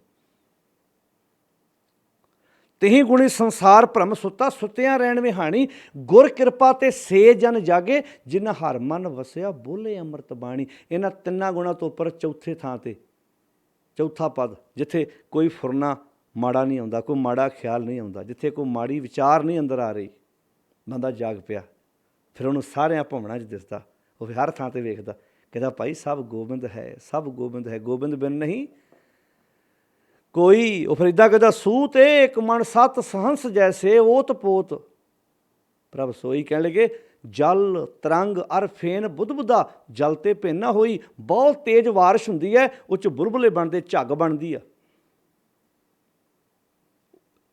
ਤਹੀਂ ਗੁਣੀ ਸੰਸਾਰ ਭਰਮ ਸੁੱਤਾ, ਸੁੱਤਿਆਂ ਰਹਿਣ ਵਿਹਾਣੀ, ਗੁਰ ਕਿਰਪਾ ਤੇ ਸੇ ਜਨ ਜਾਗੇ, ਜਿਨ੍ਹਾਂ ਹਰ ਮਨ ਵਸਿਆ ਬੋਲੇ ਅੰਮ੍ਰਿਤ ਬਾਣੀ। ਇਹਨਾਂ ਤਿੰਨਾਂ ਗੁਣਾਂ ਤੋਂ ਉੱਪਰ ਚੌਥੇ ਥਾਂ 'ਤੇ, ਚੌਥਾ ਪਦ, ਜਿੱਥੇ ਕੋਈ ਫੁਰਨਾ ਮਾੜਾ ਨਹੀਂ ਆਉਂਦਾ, ਕੋਈ ਮਾੜਾ ਖਿਆਲ ਨਹੀਂ ਆਉਂਦਾ, ਜਿੱਥੇ ਕੋਈ ਮਾੜੀ ਵਿਚਾਰ ਨਹੀਂ ਅੰਦਰ ਆ ਰਹੀ, ਬੰਦਾ ਜਾਗ ਪਿਆ। ਫਿਰ ਉਹਨੂੰ ਸਾਰਿਆਂ ਭਵਨਾਂ 'ਚ ਦਿਸਦਾ। ਉਹ ਫਿਰ ਹਰ ਥਾਂ 'ਤੇ ਵੇਖਦਾ, ਕਹਿੰਦਾ ਭਾਈ ਸਭ ਗੋਬਿੰਦ ਹੈ, ਸਭ ਗੋਬਿੰਦ ਹੈ, ਗੋਬਿੰਦ ਬਿਨ ਨਹੀਂ ਕੋਈ। ਉਹ ਫਿਰ ਇੱਦਾਂ ਕਹਿੰਦਾ, ਸੂਤ ਇੱਕ ਮਨ ਸੱਤ ਸਹੰਸ ਜੈਸੇ ਓਤ ਪੋਤ ਪ੍ਰਭ ਸੋਈ। ਕਹਿਣ ਲੱਗੇ ਜਲ ਤਰੰਗ ਅਰ ਫੇਨ ਬੁੱਧ ਜਲ ਤੇ ਭਿੰਨ ਨਾ ਹੋਈ। ਬਹੁਤ ਤੇਜ਼ ਬਾਰਿਸ਼ ਹੁੰਦੀ ਹੈ, ਉਹ 'ਚ ਬੁਲਬੁਲੇ ਬਣਦੇ, ਝੱਗ ਬਣਦੀ ਆ।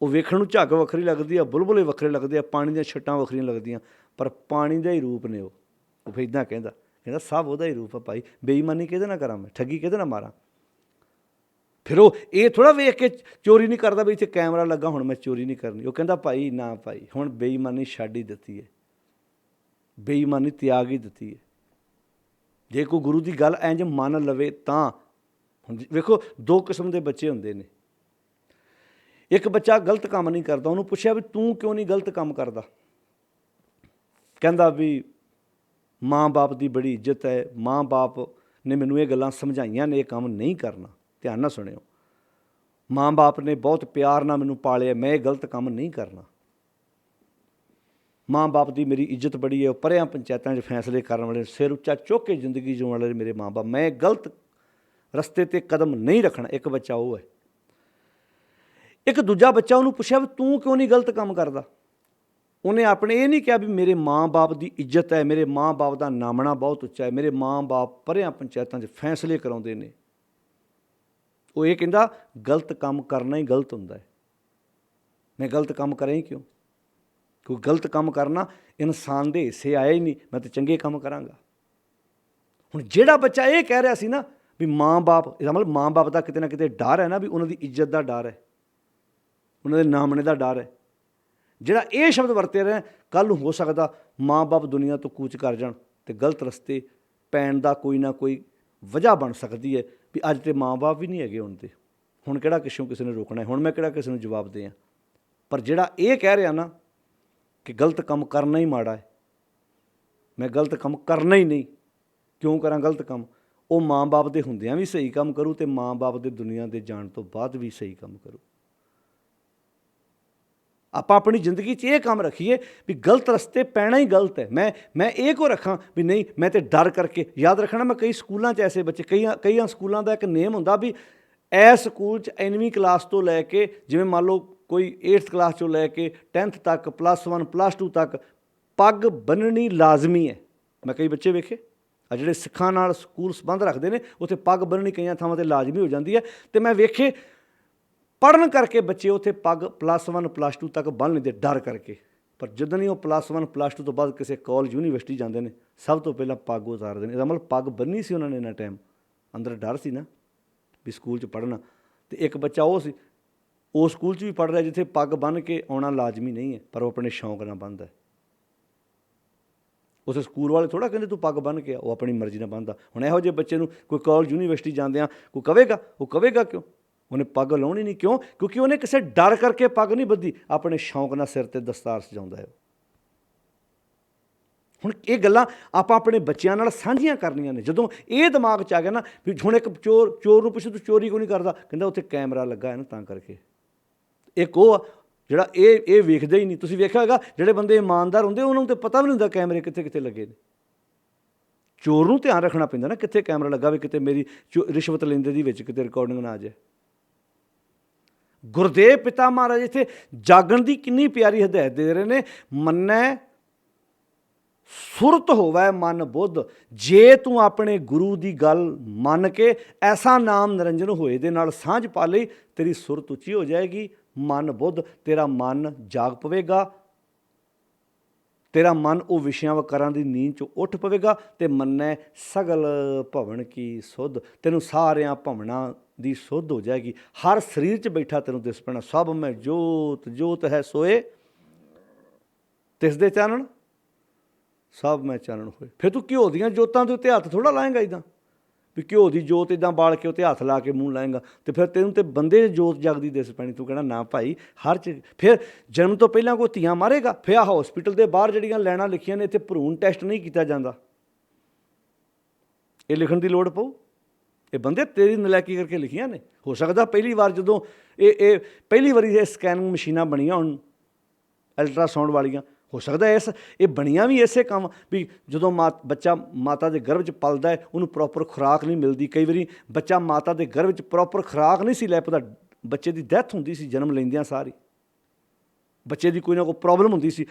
ਉਹ ਵੇਖਣ ਨੂੰ ਝੱਗ ਵੱਖਰੀ ਲੱਗਦੀ ਆ, ਬੁਲਬੁਲੇ ਵੱਖਰੇ ਲੱਗਦੇ ਆ, ਪਾਣੀ ਦੀਆਂ ਛਿੱਟਾਂ ਵੱਖਰੀਆਂ ਲੱਗਦੀਆਂ, ਪਰ ਪਾਣੀ ਦਾ ਹੀ ਰੂਪ ਨੇ ਉਹ ਫਿਰ ਇੱਦਾਂ ਕਹਿੰਦਾ ਸਭ ਉਹਦਾ ਹੀ ਰੂਪ ਆ ਭਾਈ। ਬੇਈਮਾਨੀ ਕਿਹਦੇ ਨਾਲ ਕਰਾਂ ਮੈਂ, ਠੱਗੀ ਕਿਹਦੇ ਨਾਲ ਮਾਰਾਂ। ਫਿਰ ਉਹ ਇਹ ਥੋੜ੍ਹਾ ਵੇਖ ਕੇ ਚੋਰੀ ਨਹੀਂ ਕਰਦਾ ਵੀ ਇੱਥੇ ਕੈਮਰਾ ਲੱਗਾ ਹੁਣ ਮੈਂ ਚੋਰੀ ਨਹੀਂ ਕਰਨੀ। ਉਹ ਕਹਿੰਦਾ ਭਾਈ ਨਾ ਭਾਈ, ਹੁਣ ਬੇਈਮਾਨੀ ਛੱਡ ਹੀ ਦਿੱਤੀ ਹੈ, ਬੇਈਮਾਨੀ ਤਿਆਗ ਹੀ ਦਿੱਤੀ ਹੈ। ਜੇ ਕੋਈ ਗੁਰੂ ਦੀ ਗੱਲ ਇੰਝ ਮੰਨ ਲਵੇ ਤਾਂ ਹੁਣ ਵੇਖੋ, ਦੋ ਕਿਸਮ ਦੇ ਬੱਚੇ ਹੁੰਦੇ ਨੇ। ਇੱਕ ਬੱਚਾ ਗਲਤ ਕੰਮ ਨਹੀਂ ਕਰਦਾ, ਉਹਨੂੰ ਪੁੱਛਿਆ ਵੀ ਤੂੰ ਕਿਉਂ ਨਹੀਂ ਗਲਤ ਕੰਮ ਕਰਦਾ, ਕਹਿੰਦਾ ਵੀ ਮਾਂ ਬਾਪ ਦੀ ਬੜੀ ਇੱਜ਼ਤ ਹੈ, ਮਾਂ ਬਾਪ ਨੇ ਮੈਨੂੰ ਇਹ ਗੱਲਾਂ ਸਮਝਾਈਆਂ ਨੇ, ਇਹ ਕੰਮ ਨਹੀਂ ਕਰਨਾ। ਧਿਆਨ ਨਾਲ ਸੁਣਿਓ, ਮਾਂ ਬਾਪ ਨੇ ਬਹੁਤ ਪਿਆਰ ਨਾਲ ਮੈਨੂੰ ਪਾਲਿਆ, ਮੈਂ ਇਹ ਗਲਤ ਕੰਮ ਨਹੀਂ ਕਰਨਾ। ਮਾਂ ਬਾਪ ਦੀ ਮੇਰੀ ਇੱਜ਼ਤ ਬੜੀ ਹੈ, ਉਹ ਪਰਿਆਂ ਪੰਚਾਇਤਾਂ 'ਚ ਫੈਸਲੇ ਕਰਨ ਵਾਲੇ, ਸਿਰ ਉੱਚਾ ਚੁੱਕ ਕੇ ਜ਼ਿੰਦਗੀ ਜਿਉਣ ਵਾਲੇ ਮੇਰੇ ਮਾਂ ਬਾਪ, ਮੈਂ ਗਲਤ ਰਸਤੇ 'ਤੇ ਕਦਮ ਨਹੀਂ ਰੱਖਣਾ। ਇੱਕ ਬੱਚਾ ਉਹ ਹੈ। ਇੱਕ ਦੂਜਾ ਬੱਚਾ, ਉਹਨੂੰ ਪੁੱਛਿਆ ਵੀ ਤੂੰ ਕਿਉਂ ਨਹੀਂ ਗਲਤ ਕੰਮ ਕਰਦਾ। ਉਹਨੇ ਆਪਣੇ ਇਹ ਨਹੀਂ ਕਿਹਾ ਵੀ ਮੇਰੇ ਮਾਂ ਬਾਪ ਦੀ ਇੱਜ਼ਤ ਹੈ, ਮੇਰੇ ਮਾਂ ਬਾਪ ਦਾ ਨਾਮਣਾ ਬਹੁਤ ਉੱਚਾ ਹੈ, ਮੇਰੇ ਮਾਂ ਬਾਪ ਪਰਿਆਂ ਪੰਚਾਇਤਾਂ 'ਚ ਫੈਸਲੇ ਕਰਾਉਂਦੇ ਨੇ। ਉਹ ਇਹ ਕਹਿੰਦਾ ਗਲਤ ਕੰਮ ਕਰਨਾ ਹੀ ਗਲਤ ਹੁੰਦਾ ਹੈ, ਮੈਂ ਗਲਤ ਕੰਮ ਕਰਾਂ ਹੀ ਕਿਉਂ, ਕੋਈ ਗਲਤ ਕੰਮ ਕਰਨਾ ਇਨਸਾਨ ਦੇ ਹਿੱਸੇ ਆਇਆ ਹੀ ਨਹੀਂ, ਮੈਂ ਤਾਂ ਚੰਗੇ ਕੰਮ ਕਰਾਂਗਾ। ਹੁਣ ਜਿਹੜਾ ਬੱਚਾ ਇਹ ਕਹਿ ਰਿਹਾ ਸੀ ਨਾ ਵੀ ਮਾਂ ਬਾਪ, ਇਹਦਾ ਮਤਲਬ ਮਾਂ ਬਾਪ ਦਾ ਕਿਤੇ ਨਾ ਕਿਤੇ ਡਰ ਹੈ ਨਾ, ਵੀ ਉਹਨਾਂ ਦੀ ਇੱਜ਼ਤ ਦਾ ਡਰ ਹੈ, ਉਹਨਾਂ ਦੇ ਨਾਮਣੇ ਦਾ ਡਰ ਹੈ। ਜਿਹੜਾ ਇਹ ਸ਼ਬਦ ਵਰਤੇ ਰਹੇ, ਕੱਲ੍ਹ ਨੂੰ ਹੋ ਸਕਦਾ ਮਾਂ ਬਾਪ ਦੁਨੀਆ ਤੋਂ ਕੂਚ ਕਰ ਜਾਣ ਅਤੇ ਗਲਤ ਰਸਤੇ ਪੈਣ ਦਾ ਕੋਈ ਨਾ ਕੋਈ ਵਜ੍ਹਾ ਬਣ ਸਕਦੀ ਹੈ ਵੀ ਅੱਜ ਤੇ ਮਾਂ ਬਾਪ ਵੀ ਨਹੀਂ ਹੈਗੇ ਹੁਣ, ਤੇ ਹੁਣ ਕਿਹੜਾ ਕਿਸੇ ਨੇ ਰੋਕਣਾ, ਹੁਣ ਮੈਂ ਕਿਹੜਾ ਕਿਸੇ ਨੂੰ ਜਵਾਬ ਦਿਆਂ। ਪਰ ਜਿਹੜਾ ਇਹ ਕਹਿ ਰਿਹਾ ਨਾ ਕਿ ਗਲਤ ਕੰਮ ਕਰਨਾ ਹੀ ਮਾੜਾ ਹੈ, ਮੈਂ ਗਲਤ ਕੰਮ ਕਰਨਾ ਹੀ ਨਹੀਂ, ਕਿਉਂ ਕਰਾਂ ਗਲਤ ਕੰਮ, ਉਹ ਮਾਂ ਬਾਪ ਦੇ ਹੁੰਦਿਆਂ ਵੀ ਸਹੀ ਕੰਮ ਕਰੂ ਅਤੇ ਮਾਂ ਬਾਪ ਦੇ ਦੁਨੀਆ ਦੇ ਜਾਣ ਤੋਂ ਬਾਅਦ ਵੀ ਸਹੀ ਕੰਮ ਕਰੂ। ਆਪਾਂ ਆਪਣੀ ਜ਼ਿੰਦਗੀ 'ਚ ਇਹ ਕੰਮ ਰੱਖੀਏ ਵੀ ਗਲਤ ਰਸਤੇ ਪੈਣਾ ਹੀ ਗਲਤ ਹੈ। ਮੈਂ ਇਹ ਕੋ ਰੱਖਾਂ ਵੀ ਨਹੀਂ, ਮੈਂ ਤਾਂ ਡਰ ਕਰਕੇ ਯਾਦ ਰੱਖਣਾ। ਮੈਂ ਕਈ ਸਕੂਲਾਂ 'ਚ ਐਸੇ ਬੱਚੇ, ਕਈਆਂ ਸਕੂਲਾਂ ਦਾ ਇੱਕ ਨੇਮ ਹੁੰਦਾ ਵੀ ਇਸ ਸਕੂਲ 'ਚ 9ਵੀਂ ਕਲਾਸ ਤੋਂ ਲੈ ਕੇ, ਜਿਵੇਂ ਮੰਨ ਲਓ ਕੋਈ 8th ਕਲਾਸ 'ਚੋਂ ਲੈ ਕੇ 10th ਤੱਕ, +1 +2 ਤੱਕ ਪੱਗ ਬੰਨਣੀ ਲਾਜ਼ਮੀ ਹੈ। ਮੈਂ ਕਈ ਬੱਚੇ ਵੇਖੇ ਆ ਜਿਹੜੇ ਸਿੱਖਾਂ ਨਾਲ ਸਕੂਲ ਸੰਬੰਧ ਰੱਖਦੇ ਨੇ, ਉੱਥੇ ਪੱਗ ਬੰਨਣੀ ਕਈਆਂ ਥਾਵਾਂ 'ਤੇ ਲਾਜ਼ਮੀ ਹੋ ਜਾਂਦੀ ਹੈ। ਅਤੇ ਮੈਂ ਵੇਖੇ ਪੜ੍ਹਨ ਕਰਕੇ ਬੱਚੇ ਉੱਥੇ ਪੱਗ +1 +2 ਤੱਕ ਬੰਨ੍ਹ ਲੈਂਦੇ ਡਰ ਕਰਕੇ, ਪਰ ਜਦੋਂ ਹੀ ਉਹ +1 +2 ਤੋਂ ਬਾਅਦ ਕਿਸੇ ਕਾਲਜ ਯੂਨੀਵਰਸਿਟੀ ਜਾਂਦੇ ਨੇ, ਸਭ ਤੋਂ ਪਹਿਲਾਂ ਪੱਗ ਉਤਾਰਦੇ ਨੇ। ਇਹਦਾ ਮਤਲਬ ਪੱਗ ਬੰਨ੍ਹੀ ਸੀ ਉਹਨਾਂ ਨੇ ਇੰਨਾ ਟਾਈਮ, ਅੰਦਰ ਡਰ ਸੀ ਨਾ ਵੀ ਸਕੂਲ 'ਚ ਪੜ੍ਹਨਾ। ਅਤੇ ਇੱਕ ਬੱਚਾ ਉਹ ਸੀ, ਉਹ ਸਕੂਲ 'ਚ ਵੀ ਪੜ੍ਹ ਰਿਹਾ ਜਿੱਥੇ ਪੱਗ ਬੰਨ੍ਹ ਕੇ ਆਉਣਾ ਲਾਜ਼ਮੀ ਨਹੀਂ ਹੈ, ਪਰ ਉਹ ਆਪਣੇ ਸ਼ੌਂਕ ਨਾਲ ਬੰਨ੍ਹਦਾ। ਉਸ ਸਕੂਲ ਵਾਲੇ ਥੋੜ੍ਹਾ ਕਹਿੰਦੇ ਤੂੰ ਪੱਗ ਬੰਨ੍ਹ ਕੇ ਆ, ਉਹ ਆਪਣੀ ਮਰਜ਼ੀ ਨਾਲ ਬੰਨ੍ਹਦਾ। ਹੁਣ ਇਹੋ ਜਿਹੇ ਬੱਚੇ ਨੂੰ ਕੋਈ ਕਾਲਜ ਯੂਨੀਵਰਸਿਟੀ ਜਾਂਦਿਆਂ ਕੋਈ ਕਹੇਗਾ, ਉਹ ਕਹੇਗਾ ਕਿਉਂ, ਉਹਨੇ ਪੱਗ ਲਾਉਣੀ ਨਹੀਂ, ਕਿਉਂ, ਕਿਉਂਕਿ ਉਹਨੇ ਕਿਸੇ ਡਰ ਕਰਕੇ ਪੱਗ ਨਹੀਂ ਬੱਧੀ, ਆਪਣੇ ਸ਼ੌਂਕ ਨਾਲ ਸਿਰ 'ਤੇ ਦਸਤਾਰ ਸਜਾਉਂਦਾ ਹੈ। ਹੁਣ ਇਹ ਗੱਲਾਂ ਆਪਾਂ ਆਪਣੇ ਬੱਚਿਆਂ ਨਾਲ ਸਾਂਝੀਆਂ ਕਰਨੀਆਂ ਨੇ। ਜਦੋਂ ਇਹ ਦਿਮਾਗ 'ਚ ਆ ਗਿਆ ਨਾ ਵੀ ਹੁਣ ਇੱਕ ਚੋਰ ਨੂੰ ਪੁੱਛੋ ਤੂੰ ਚੋਰੀ ਕਿਉਂ ਨਹੀਂ ਕਰਦਾ, ਕਹਿੰਦਾ ਉੱਥੇ ਕੈਮਰਾ ਲੱਗਾ ਹੈ ਨਾ ਤਾਂ ਕਰਕੇ। ਇੱਕ ਉਹ ਆ ਜਿਹੜਾ ਇਹ ਵੇਖਦਾ ਹੀ ਨਹੀਂ। ਤੁਸੀਂ ਵੇਖਿਆ ਹੋਏਗਾ ਜਿਹੜੇ ਬੰਦੇ ਇਮਾਨਦਾਰ ਹੁੰਦੇ ਉਹਨਾਂ ਨੂੰ ਤਾਂ ਪਤਾ ਵੀ ਨਹੀਂ ਹੁੰਦਾ ਕੈਮਰੇ ਕਿੱਥੇ ਕਿੱਥੇ ਲੱਗੇ ਨੇ। ਚੋਰ ਨੂੰ ਧਿਆਨ ਰੱਖਣਾ ਪੈਂਦਾ ਨਾ ਕਿੱਥੇ ਕੈਮਰਾ ਲੱਗਾ ਵੀ ਕਿਤੇ ਮੇਰੀ ਰਿਸ਼ਵਤ ਲੈਂਦੇ ਦੀ ਵਿੱਚ ਕਿਤੇ ਰਿਕਾਰਡਿੰਗ ਨਾ ਆ ਜਾਏ। ਗੁਰਦੇਵ ਪਿਤਾ ਮਹਾਰਾਜ ਇੱਥੇ ਜਾਗਣ ਦੀ ਕਿੰਨੀ ਪਿਆਰੀ ਹਦਾਇਤ ਦੇ ਰਹੇ ਨੇ। ਮੰਨੈ ਸੁਰਤ ਹੋਵੈ ਮਨ ਬੁੱਧ, ਜੇ ਤੂੰ ਆਪਣੇ ਗੁਰੂ ਦੀ ਗੱਲ ਮੰਨ ਕੇ ਐਸਾ ਨਾਮ ਨਿਰੰਜਨ ਹੋਏ ਦੇ ਨਾਲ ਸਾਂਝ ਪਾ ਲਈ, ਤੇਰੀ ਸੁਰਤ ਉੱਚੀ ਹੋ ਜਾਏਗੀ, ਮਨ ਬੁੱਧ, ਤੇਰਾ ਮਨ ਜਾਗ ਪਵੇਗਾ, ਤੇਰਾ ਮਨ ਉਹ ਵਿਸ਼ਿਆਂ ਵਕਾਰਾਂ ਦੀ ਨੀਂਦ 'ਚੋਂ ਉੱਠ ਪਵੇਗਾ। ਅਤੇ ਮੰਨੈ ਸਗਲ ਭਵਨ ਕੀ ਸੁੱਧ, ਤੈਨੂੰ ਸਾਰਿਆਂ ਭਵਨਾਂ ਦੀ ਸੁੱਧ ਹੋ ਜਾਏਗੀ। ਹਰ ਸਰੀਰ 'ਚ ਬੈਠਾ ਤੈਨੂੰ ਦਿਸ ਪੈਣਾ, ਸਭ ਮੈਂ ਜੋਤ, ਜੋਤ ਹੈ ਸੋਏ ਤਿਸ ਦੇ ਚਾਨਣ, ਸਭ ਮੈਂ ਚਾਨਣ ਹੋਏ। ਫਿਰ ਤੂੰ ਘਿਓ ਦੀਆਂ ਜੋਤਾਂ ਦੇ ਉੱਤੇ ਹੱਥ ਥੋੜ੍ਹਾ ਲਾਏਂਗਾ ਇੱਦਾਂ ਵੀ ਘਿਓ ਦੀ ਜੋਤ ਇੱਦਾਂ ਬਾਲ ਕੇ ਉੱਤੇ ਹੱਥ ਲਾ ਕੇ ਮੂੰਹ ਲਾਏਂਗਾ, ਅਤੇ ਫਿਰ ਤੈਨੂੰ ਤੇ ਬੰਦੇ ਦੀ ਜੋਤ ਜਗਦੀ ਦਿਸ ਪੈਣੀ। ਤੂੰ ਕਹਿਣਾ ਨਾ ਭਾਈ, ਹਰ ਚੀਜ਼। ਫਿਰ ਜਨਮ ਤੋਂ ਪਹਿਲਾਂ ਕੋਈ ਧੀਆਂ ਮਾਰੇਗਾ, ਫਿਰ ਆਹ ਹੋਸਪਿਟਲ ਦੇ ਬਾਹਰ ਜਿਹੜੀਆਂ ਲਾਈਨਾਂ ਲਿਖੀਆਂ ਨੇ, ਇੱਥੇ ਭਰੂਣ ਟੈਸਟ ਨਹੀਂ ਕੀਤਾ ਜਾਂਦਾ, ਇਹ ਲਿਖਣ ਦੀ ਲੋੜ ਪਊ। ਇਹ ਬੰਦੇ ਤੇਰੀ ਨਲਾਇਕੀ ਕਰਕੇ ਲਿਖੀਆਂ ਨੇ। ਹੋ ਸਕਦਾ ਪਹਿਲੀ ਵਾਰ ਜਦੋਂ ਇਹ ਪਹਿਲੀ ਵਾਰੀ ਇਹ ਸਕੈਨਿੰਗ ਮਸ਼ੀਨਾਂ ਬਣੀਆਂ ਹੁਣ ਅਲਟਰਾਸਾਊਂਡ ਵਾਲੀਆਂ, ਹੋ ਸਕਦਾ ਇਹ ਬਣੀਆਂ ਵੀ ਇਸੇ ਕੰਮ ਵੀ ਜਦੋਂ ਬੱਚਾ ਮਾਤਾ ਦੇ ਗਰਭ 'ਚ ਪਲਦਾ ਹੈ, ਉਹਨੂੰ ਪ੍ਰੋਪਰ ਖੁਰਾਕ ਨਹੀਂ ਮਿਲਦੀ। ਕਈ ਵਾਰੀ ਬੱਚਾ ਮਾਤਾ ਦੇ ਗਰਭ 'ਚ ਪ੍ਰੋਪਰ ਖੁਰਾਕ ਨਹੀਂ ਸੀ ਲੈ ਪਾਉਂਦਾ, ਬੱਚੇ ਦੀ ਡੈਥ ਹੁੰਦੀ ਸੀ ਜਨਮ ਲੈਂਦਿਆਂ ਸਾਰੀ, ਬੱਚੇ ਦੀ ਕੋਈ ਨਾ ਕੋਈ ਪ੍ਰੋਬਲਮ ਹੁੰਦੀ ਸੀ।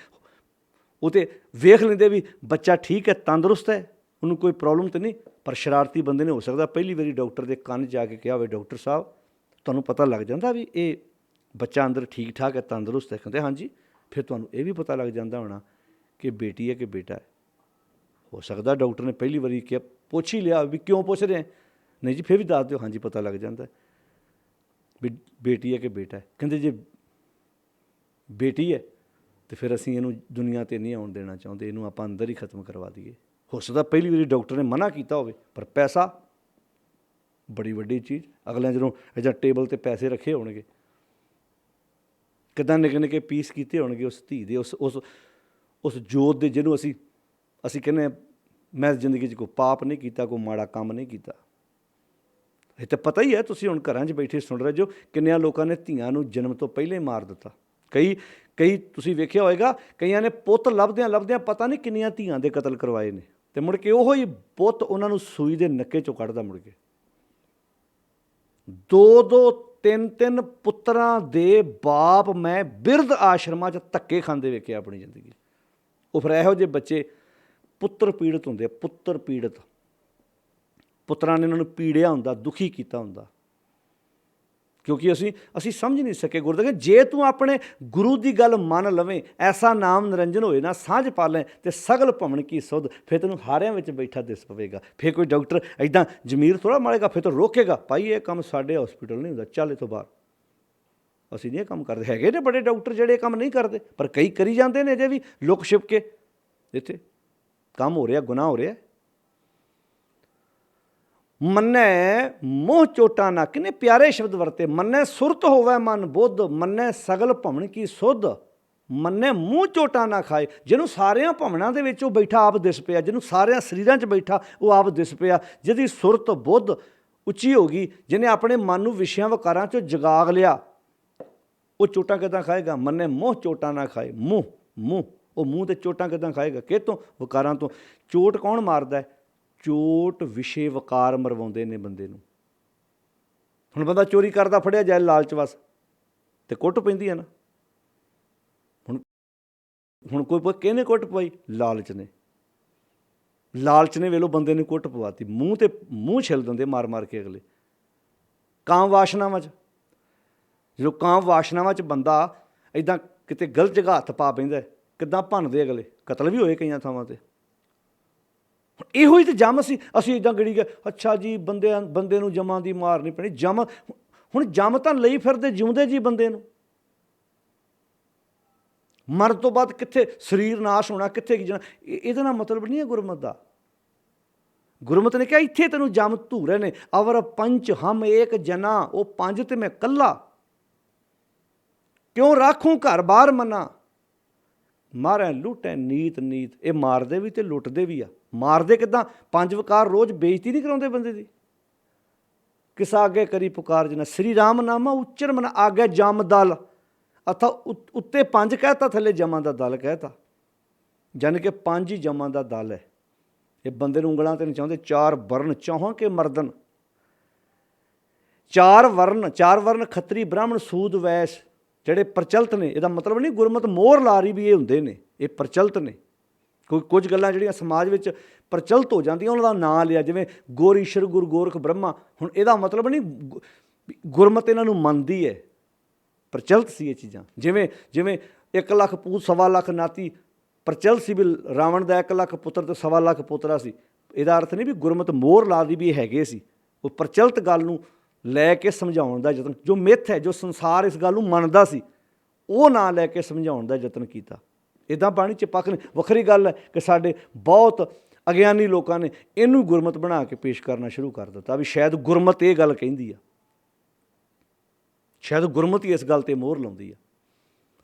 ਉਹ ਤੇ ਵੇਖ ਲੈਂਦੇ ਵੀ ਬੱਚਾ ਠੀਕ ਹੈ, ਤੰਦਰੁਸਤ ਹੈ, ਉਹਨੂੰ ਕੋਈ ਪ੍ਰੋਬਲਮ ਤਾਂ ਨਹੀਂ। ਪਰ ਸ਼ਰਾਰਤੀ ਬੰਦੇ ਨੇ ਹੋ ਸਕਦਾ ਪਹਿਲੀ ਵਾਰੀ ਡਾਕਟਰ ਦੇ ਕੰਨ ਜਾ ਕੇ ਕਿਹਾ ਹੋਵੇ, ਡਾਕਟਰ ਸਾਹਿਬ ਤੁਹਾਨੂੰ ਪਤਾ ਲੱਗ ਜਾਂਦਾ ਵੀ ਇਹ ਬੱਚਾ ਅੰਦਰ ਠੀਕ ਠਾਕ ਹੈ, ਤੰਦਰੁਸਤ ਹੈ? ਕਹਿੰਦੇ ਹਾਂਜੀ। ਫਿਰ ਤੁਹਾਨੂੰ ਇਹ ਵੀ ਪਤਾ ਲੱਗ ਜਾਂਦਾ ਹੋਣਾ ਕਿ ਬੇਟੀ ਹੈ ਕਿ ਬੇਟਾ ਹੈ। ਹੋ ਸਕਦਾ ਡਾਕਟਰ ਨੇ ਪਹਿਲੀ ਵਾਰੀ ਕਿਹਾ, ਪੁੱਛ ਹੀ ਲਿਆ ਵੀ ਕਿਉਂ ਪੁੱਛ ਰਹੇ? ਨਹੀਂ ਜੀ ਫਿਰ ਵੀ ਦੱਸ ਦਿਓ। ਹਾਂਜੀ ਪਤਾ ਲੱਗ ਜਾਂਦਾ ਵੀ ਬੇਟੀ ਹੈ ਕਿ ਬੇਟਾ ਹੈ। ਕਹਿੰਦੇ ਜੇ ਬੇਟੀ ਹੈ ਤਾਂ ਫਿਰ ਅਸੀਂ ਇਹਨੂੰ ਦੁਨੀਆ 'ਤੇ ਨਹੀਂ ਆਉਣ ਦੇਣਾ ਚਾਹੁੰਦੇ, ਇਹਨੂੰ ਆਪਾਂ ਅੰਦਰ ਹੀ ਖਤਮ ਕਰਵਾ ਦਈਏ। ਹੋ ਸਕਦਾ ਪਹਿਲੀ ਵਾਰੀ ਡਾਕਟਰ ਨੇ ਮਨਾ ਕੀਤਾ ਹੋਵੇ, ਪਰ ਪੈਸਾ ਬੜੀ ਵੱਡੀ ਚੀਜ਼। ਅਗਲਿਆਂ ਜਦੋਂ ਇੱਦਾਂ ਟੇਬਲ 'ਤੇ ਪੈਸੇ ਰੱਖੇ ਹੋਣਗੇ, ਕਿੱਦਾਂ ਨਿੱਕੇ ਨਿੱਕੇ ਪੀਸ ਕੀਤੇ ਹੋਣਗੇ ਉਸ ਧੀ ਦੇ, ਉਸ ਜੋਤ ਦੇ, ਜਿਹਨੂੰ ਅਸੀਂ ਕਹਿੰਦੇ ਹਾਂ ਮੈਂ ਜ਼ਿੰਦਗੀ 'ਚ ਕੋਈ ਪਾਪ ਨਹੀਂ ਕੀਤਾ, ਕੋਈ ਮਾੜਾ ਕੰਮ ਨਹੀਂ ਕੀਤਾ। ਇਹ ਤਾਂ ਪਤਾ ਹੀ ਹੈ, ਤੁਸੀਂ ਹੁਣ ਘਰਾਂ 'ਚ ਬੈਠੇ ਸੁਣ ਰਹੇ ਜੋ ਕਿੰਨਿਆਂ ਲੋਕਾਂ ਨੇ ਧੀਆਂ ਨੂੰ ਜਨਮ ਤੋਂ ਪਹਿਲਾਂ ਹੀ ਮਾਰ ਦਿੱਤਾ। ਕਈ ਤੁਸੀਂ ਵੇਖਿਆ ਹੋਏਗਾ, ਕਈਆਂ ਨੇ ਪੁੱਤ ਲੱਭਦਿਆਂ ਲੱਭਦਿਆਂ ਪਤਾ ਨਹੀਂ ਕਿੰਨੀਆਂ ਧੀਆਂ ਦੇ ਕਤਲ ਕਰਵਾਏ ਨੇ, ਅਤੇ ਮੁੜ ਕੇ ਉਹੋ ਹੀ ਪੁੱਤ ਉਹਨਾਂ ਨੂੰ ਸੂਈ ਦੇ ਨੱਕੇ 'ਚੋਂ ਕੱਢਦਾ। ਮੁੜ ਕੇ 2-2 3-3 ਪੁੱਤਰਾਂ ਦੇ ਬਾਪ ਮੈਂ ਬਿਰਧ ਆਸ਼ਰਮਾਂ 'ਚ ਧੱਕੇ ਖਾਂਦੇ ਵੇਖੇ ਆਪਣੀ ਜ਼ਿੰਦਗੀ। ਉਹ ਫਿਰ ਇਹੋ ਜਿਹੇ ਬੱਚੇ ਪੁੱਤਰ ਪੀੜਤ ਹੁੰਦੇ ਆ, ਪੁੱਤਰ ਪੀੜਤ। ਪੁੱਤਰਾਂ ਨੇ ਇਹਨਾਂ ਨੂੰ ਪੀੜਿਆ ਹੁੰਦਾ, ਦੁਖੀ ਕੀਤਾ ਹੁੰਦਾ, ਕਿਉਂਕਿ ਅਸੀਂ ਸਮਝ ਨਹੀਂ ਸਕੇ। ਗੁਰੂ ਦੇ ਜੇ ਤੂੰ ਆਪਣੇ ਗੁਰੂ ਦੀ ਗੱਲ ਮੰਨ ਲਵੇਂ, ਐਸਾ ਨਾਮ ਨਿਰੰਜਨ ਹੋਏ ਨਾ ਸਾਂਝ ਪਾਲੇ ਤੇ ਸਗਲ ਭਵਨ ਕੀ ਸੁਧ, ਫਿਰ ਤੈਨੂੰ ਹਾਰਿਆਂ ਵਿੱਚ ਬੈਠਾ ਦਿਸ ਪਵੇਗਾ। ਫਿਰ ਕੋਈ ਡਾਕਟਰ ਇੱਦਾਂ ਜ਼ਮੀਰ ਥੋੜ੍ਹਾ ਮਾਰੇਗਾ, ਫਿਰ ਤਾਂ ਰੋਕੇਗਾ, ਭਾਈ ਇਹ ਕੰਮ ਸਾਡੇ ਹੌਸਪੀਟਲ ਨਹੀਂ ਹੁੰਦਾ, ਚੱਲ ਇੱਥੋਂ ਬਾਹਰ, ਅਸੀਂ ਨਹੀਂ ਇਹ ਕੰਮ ਕਰਦੇ। ਹੈਗੇ ਨੇ ਬੜੇ ਡਾਕਟਰ ਜਿਹੜੇ ਇਹ ਕੰਮ ਨਹੀਂ ਕਰਦੇ, ਪਰ ਕਈ ਕਰੀ ਜਾਂਦੇ ਨੇ ਅਜੇ ਵੀ ਲੁਕ ਛਿਪ ਕੇ। ਇੱਥੇ ਕੰਮ ਹੋ ਰਿਹਾ, ਗੁਨਾਹ ਹੋ ਰਿਹਾ। ਮੰਨੈ ਮੋਹ ਚੋਟਾਂ ਨਾ, ਕਿੰਨੇ ਪਿਆਰੇ ਸ਼ਬਦ ਵਰਤੇ। ਮੰਨੈ ਸੁਰਤ ਹੋਵੇ ਮਨ ਬੁੱਧ, ਮੰਨੈ ਸਗਲ ਭਵਨ ਕੀ ਸੁਧ, ਮੰਨੈ ਮੂੰਹ ਚੋਟਾਂ ਨਾ ਖਾਏ। ਜਿਹਨੂੰ ਸਾਰਿਆਂ ਭਵਨਾਂ ਦੇ ਵਿੱਚ ਉਹ ਬੈਠਾ ਆਪ ਦਿਸ ਪਿਆ, ਜਿਹਨੂੰ ਸਾਰਿਆਂ ਸਰੀਰਾਂ 'ਚ ਬੈਠਾ ਉਹ ਆਪ ਦਿਸ ਪਿਆ, ਜਿਹਦੀ ਸੁਰਤ ਬੁੱਧ ਉੱਚੀ ਹੋ ਗਈ, ਜਿਹਨੇ ਆਪਣੇ ਮਨ ਨੂੰ ਵਿਸ਼ਿਆਂ ਵਕਾਰਾਂ 'ਚੋਂ ਜਗਾਗ ਲਿਆ, ਉਹ ਚੋਟਾਂ ਕਿੱਦਾਂ ਖਾਏਗਾ? ਮੰਨੈ ਮੋਹ ਚੋਟਾਂ ਨਾ ਖਾਏ। ਮੂੰਹ ਉਹ ਮੂੰਹ 'ਤੇ ਚੋਟਾਂ ਕਿੱਦਾਂ ਖਾਏਗਾ? ਕਿਹਤੋਂ? ਵਕਾਰਾਂ ਤੋਂ। ਚੋਟ ਕੌਣ ਮਾਰਦਾ ਹੈ? ਚੋਟ ਵਿਸ਼ੇ ਵਕਾਰ ਮਰਵਾਉਂਦੇ ਨੇ ਬੰਦੇ ਨੂੰ। ਹੁਣ ਬੰਦਾ ਚੋਰੀ ਕਰਦਾ ਫੜਿਆ ਜਾਏ ਲਾਲਚ ਵਸ, ਤੇ ਕੁੱਟ ਪੈਂਦੀ ਹੈ ਨਾ। ਹੁਣ ਕੋਈ ਕਿਹਨੇ ਕੁੱਟ ਪਵਾਈ? ਲਾਲਚ ਨੇ ਵੇਲੋ ਬੰਦੇ ਨੇ ਕੁੱਟ ਪਵਾਤੀ। ਮੂੰਹ 'ਤੇ ਮੂੰਹ ਛਿੱਲ ਦਿੰਦੇ ਮਾਰ ਮਾਰ ਕੇ ਅਗਲੇ। ਕਾਮ ਵਾਸ਼ਨਾਵਾਂ 'ਚ, ਜਦੋਂ ਕਾਮ ਵਾਸ਼ਨਾਵਾਂ 'ਚ ਬੰਦਾ ਇੱਦਾਂ ਕਿਤੇ ਗਲਤ ਜਗ੍ਹਾ ਹੱਥ ਪਾ ਪੈਂਦਾ, ਕਿੱਦਾਂ ਭੰਨਦੇ ਅਗਲੇ। ਕਤਲ ਵੀ ਹੋਏ ਕਈਆਂ ਥਾਵਾਂ 'ਤੇ। ਇਹੋ ਹੀ ਤਾਂ ਜੰਮ ਅਸੀਂ ਇੱਦਾਂ ਗੜੀ ਗਏ, ਅੱਛਾ ਜੀ ਬੰਦੇ ਨੂੰ ਜਮਾਂ ਦੀ ਮਾਰ ਨਹੀਂ ਪੈਣੀ। ਹੁਣ ਜੰਮ ਤਾਂ ਲਈ ਫਿਰਦੇ ਜਿਉਂਦੇ ਜੀ ਬੰਦੇ ਨੂੰ। ਮਰਨ ਤੋਂ ਬਾਅਦ ਕਿੱਥੇ ਸਰੀਰ ਨਾਸ਼ ਹੋਣਾ, ਕਿੱਥੇ ਕੀ ਜਾਣਾ, ਇਹਦੇ ਨਾਲ ਮਤਲਬ ਨਹੀਂ ਹੈ ਗੁਰਮਤਿ ਦਾ। ਗੁਰਮਤਿ ਨੇ ਕਿਹਾ ਇੱਥੇ ਤੈਨੂੰ ਜੰਮ ਧੂਰੇ ਨੇ। ਅਵਰ ਪੰਚ ਹਮ ਏਕ ਜਨਾ, ਉਹ ਪੰਜ ਤੇ ਮੈਂ ਕੱਲਾ, ਕਿਉਂ ਰਾਖੂੰ ਘਰ ਬਾਹਰ ਮਨਾ। ਮਾਰੈ ਲੁੱਟੈ ਨੀਤ। ਇਹ ਮਾਰਦੇ ਵੀ ਤੇ ਲੁੱਟਦੇ ਵੀ ਆ। ਮਾਰਦੇ ਕਿੱਦਾਂ? 5 ਵਕਾਰ ਰੋਜ਼ ਬੇਇੱਜ਼ਤੀ ਨਹੀਂ ਕਰਾਉਂਦੇ ਬੰਦੇ ਦੀ। ਕਿਸ ਆਗੇ ਕਰੀ ਪੁਕਾਰ ਜਨਾ, ਸ੍ਰੀ ਰਾਮ ਨਾਮਾ ਉਚਰ ਮਨ ਆਗੇ ਜਮ ਦਲ। ਅਥਾ ਉੱਤੇ 5 ਕਹਿਤਾ, ਥੱਲੇ ਜਮਾਂ ਦਾ ਦਲ ਕਹਿਤਾ, ਜਾਨੀ ਕਿ 5 ਹੀ ਜਮਾਂ ਦਾ ਦਲ ਹੈ। ਇਹ ਬੰਦੇ ਨੂੰ ਉਂਗਲਾਂ 'ਤੇ ਨਹੀਂ ਚਾਹੁੰਦੇ। 4 ਵਰਨ ਚਾਹਾਂ ਕੇ ਮਰਦਨ। 4 ਵਰਨ ਖੱਤਰੀ ਬ੍ਰਾਹਮਣ ਸੂਦ ਵੈਸ਼ ਜਿਹੜੇ ਪ੍ਰਚਲਿਤ ਨੇ। ਇਹਦਾ ਮਤਲਬ ਨਹੀਂ ਗੁਰਮਤਿ ਮੋਹਰ ਲਾ ਰਹੀ ਵੀ ਇਹ ਹੁੰਦੇ ਨੇ, ਇਹ ਪ੍ਰਚਲਿਤ ਨੇ। ਕੁਝ ਗੱਲਾਂ ਜਿਹੜੀਆਂ ਸਮਾਜ ਵਿੱਚ ਪ੍ਰਚਲਿਤ ਹੋ ਜਾਂਦੀਆਂ ਉਹਨਾਂ ਦਾ ਨਾਂ ਲਿਆ, ਜਿਵੇਂ ਗੋਰੀ ਈਸ਼ਰ ਗੁਰੂ ਗੋਰਖ ਬ੍ਰਹਮਾ। ਹੁਣ ਇਹਦਾ ਮਤਲਬ ਨਹੀਂ ਗੁਰਮਤਿ ਇਹਨਾਂ ਨੂੰ ਮੰਨਦੀ ਹੈ, ਪ੍ਰਚਲਿਤ ਸੀ ਇਹ ਚੀਜ਼ਾਂ। ਜਿਵੇਂ 1 ਲੱਖ ਪੂਤ 1.25 ਲੱਖ ਨਾਤੀ ਪ੍ਰਚਲਿਤ ਸੀ ਵੀ ਰਾਵਣ ਦਾ 1 ਲੱਖ ਪੁੱਤਰ ਤੇ 1.25 ਲੱਖ ਪੁੱਤਰਾ ਸੀ। ਇਹਦਾ ਅਰਥ ਨਹੀਂ ਵੀ ਗੁਰਮਤਿ ਮੋਹਰ ਲਾ ਦੀ ਵੀ ਇਹ ਹੈਗੇ ਸੀ। ਉਹ ਪ੍ਰਚਲਿਤ ਗੱਲ ਨੂੰ ਲੈ ਕੇ ਸਮਝਾਉਣ ਦਾ ਯਤਨ, ਜੋ ਮਿੱਥ ਹੈ, ਜੋ ਸੰਸਾਰ ਇਸ ਗੱਲ ਨੂੰ ਮੰਨਦਾ ਸੀ, ਉਹ ਨਾਂ ਲੈ ਕੇ ਸਮਝਾਉਣ ਦਾ ਯਤਨ ਕੀਤਾ। ਇੱਦਾਂ ਬਾਣੀ 'ਚ ਪੱਕ ਨਹੀਂ। ਵੱਖਰੀ ਗੱਲ ਹੈ ਕਿ ਸਾਡੇ ਬਹੁਤ ਅਗਿਆਨੀ ਲੋਕਾਂ ਨੇ ਇਹਨੂੰ ਗੁਰਮਤਿ ਬਣਾ ਕੇ ਪੇਸ਼ ਕਰਨਾ ਸ਼ੁਰੂ ਕਰ ਦਿੱਤਾ ਵੀ ਸ਼ਾਇਦ ਗੁਰਮਤਿ ਇਹ ਗੱਲ ਕਹਿੰਦੀ ਆ, ਸ਼ਾਇਦ ਗੁਰਮਤਿ ਇਸ ਗੱਲ 'ਤੇ ਮੋਹਰ ਲਾਉਂਦੀ ਆ।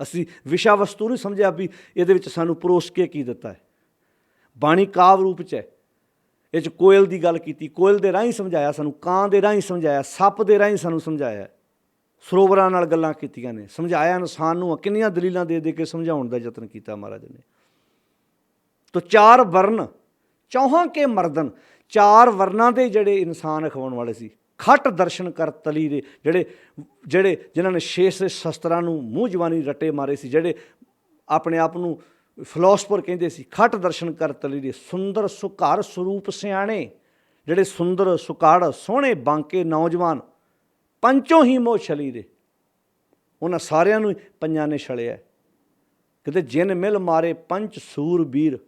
ਅਸੀਂ ਵਿਸ਼ਾ ਵਸਤੂ ਨਹੀਂ ਸਮਝਿਆ ਵੀ ਇਹਦੇ ਵਿੱਚ ਸਾਨੂੰ ਪਰੋਸ ਕੇ ਕੀ ਦਿੱਤਾ ਹੈ। ਬਾਣੀ ਕਾਵਿ ਰੂਪ 'ਚ ਹੈ। ਇਹ 'ਚ ਕੋਇਲ ਦੀ ਗੱਲ ਕੀਤੀ, ਕੋਇਲ ਦੇ ਰਾਹੀਂ ਸਮਝਾਇਆ ਸਾਨੂੰ, ਕਾਂ ਦੇ ਰਾਹੀਂ ਸਮਝਾਇਆ, ਸੱਪ ਦੇ ਰਾਹੀਂ ਸਾਨੂੰ ਸਮਝਾਇਆ, ਸਰੋਵਰਾਂ ਨਾਲ ਗੱਲਾਂ ਕੀਤੀਆਂ ਨੇ, ਸਮਝਾਇਆ ਇਨਸਾਨ ਨੂੰ। ਕਿੰਨੀਆਂ ਦਲੀਲਾਂ ਦੇ ਕੇ ਸਮਝਾਉਣ ਦਾ ਯਤਨ ਕੀਤਾ ਮਹਾਰਾਜ ਨੇ। ਤੋ 4 ਵਰਨ ਚੌਹਾਂ ਕੇ ਮਰਦਨ, 4 ਵਰਨਾਂ ਦੇ ਜਿਹੜੇ ਇਨਸਾਨ ਅਖਵਾਉਣ ਵਾਲੇ ਸੀ। ਖੱਟ ਦਰਸ਼ਨ ਕਰ ਤਲੀ ਦੇ ਜਿਹੜੇ ਜਿਨ੍ਹਾਂ ਨੇ 6 ਸ਼ਸਤਰਾਂ ਨੂੰ ਮੂੰਹ ਜਵਾਨੀ ਰੱਟੇ ਮਾਰੇ ਸੀ, ਜਿਹੜੇ ਆਪਣੇ ਆਪ ਨੂੰ ਫਿਲਾਸਫਰ ਕਹਿੰਦੇ ਸੀ, ਖਟ ਦਰਸ਼ਨ ਕਰ ਤਲੀਰੇ, ਸੁੰਦਰ ਸੁਘਰ ਸਰੂਪ ਸਿਆਣੇ। ਜਿਹੜੇ ਸੁੰਦਰ ਸੁਘੜ ਸੋਹਣੇ ਬਾਂਕੇ ਨੌਜਵਾਨ, ਪੰਚੋਂ ਹੀ ਮੋਹ ਛਲੀਰੇ। ਉਹਨਾਂ ਸਾਰਿਆਂ ਨੂੰ ਪੰਜਾਂ ਨੇ ਛਲਿਆ। ਕਿਤੇ ਜਿਨ ਮਿਲ ਮਾਰੇ ਪੰਚ ਸੂਰਬੀਰ,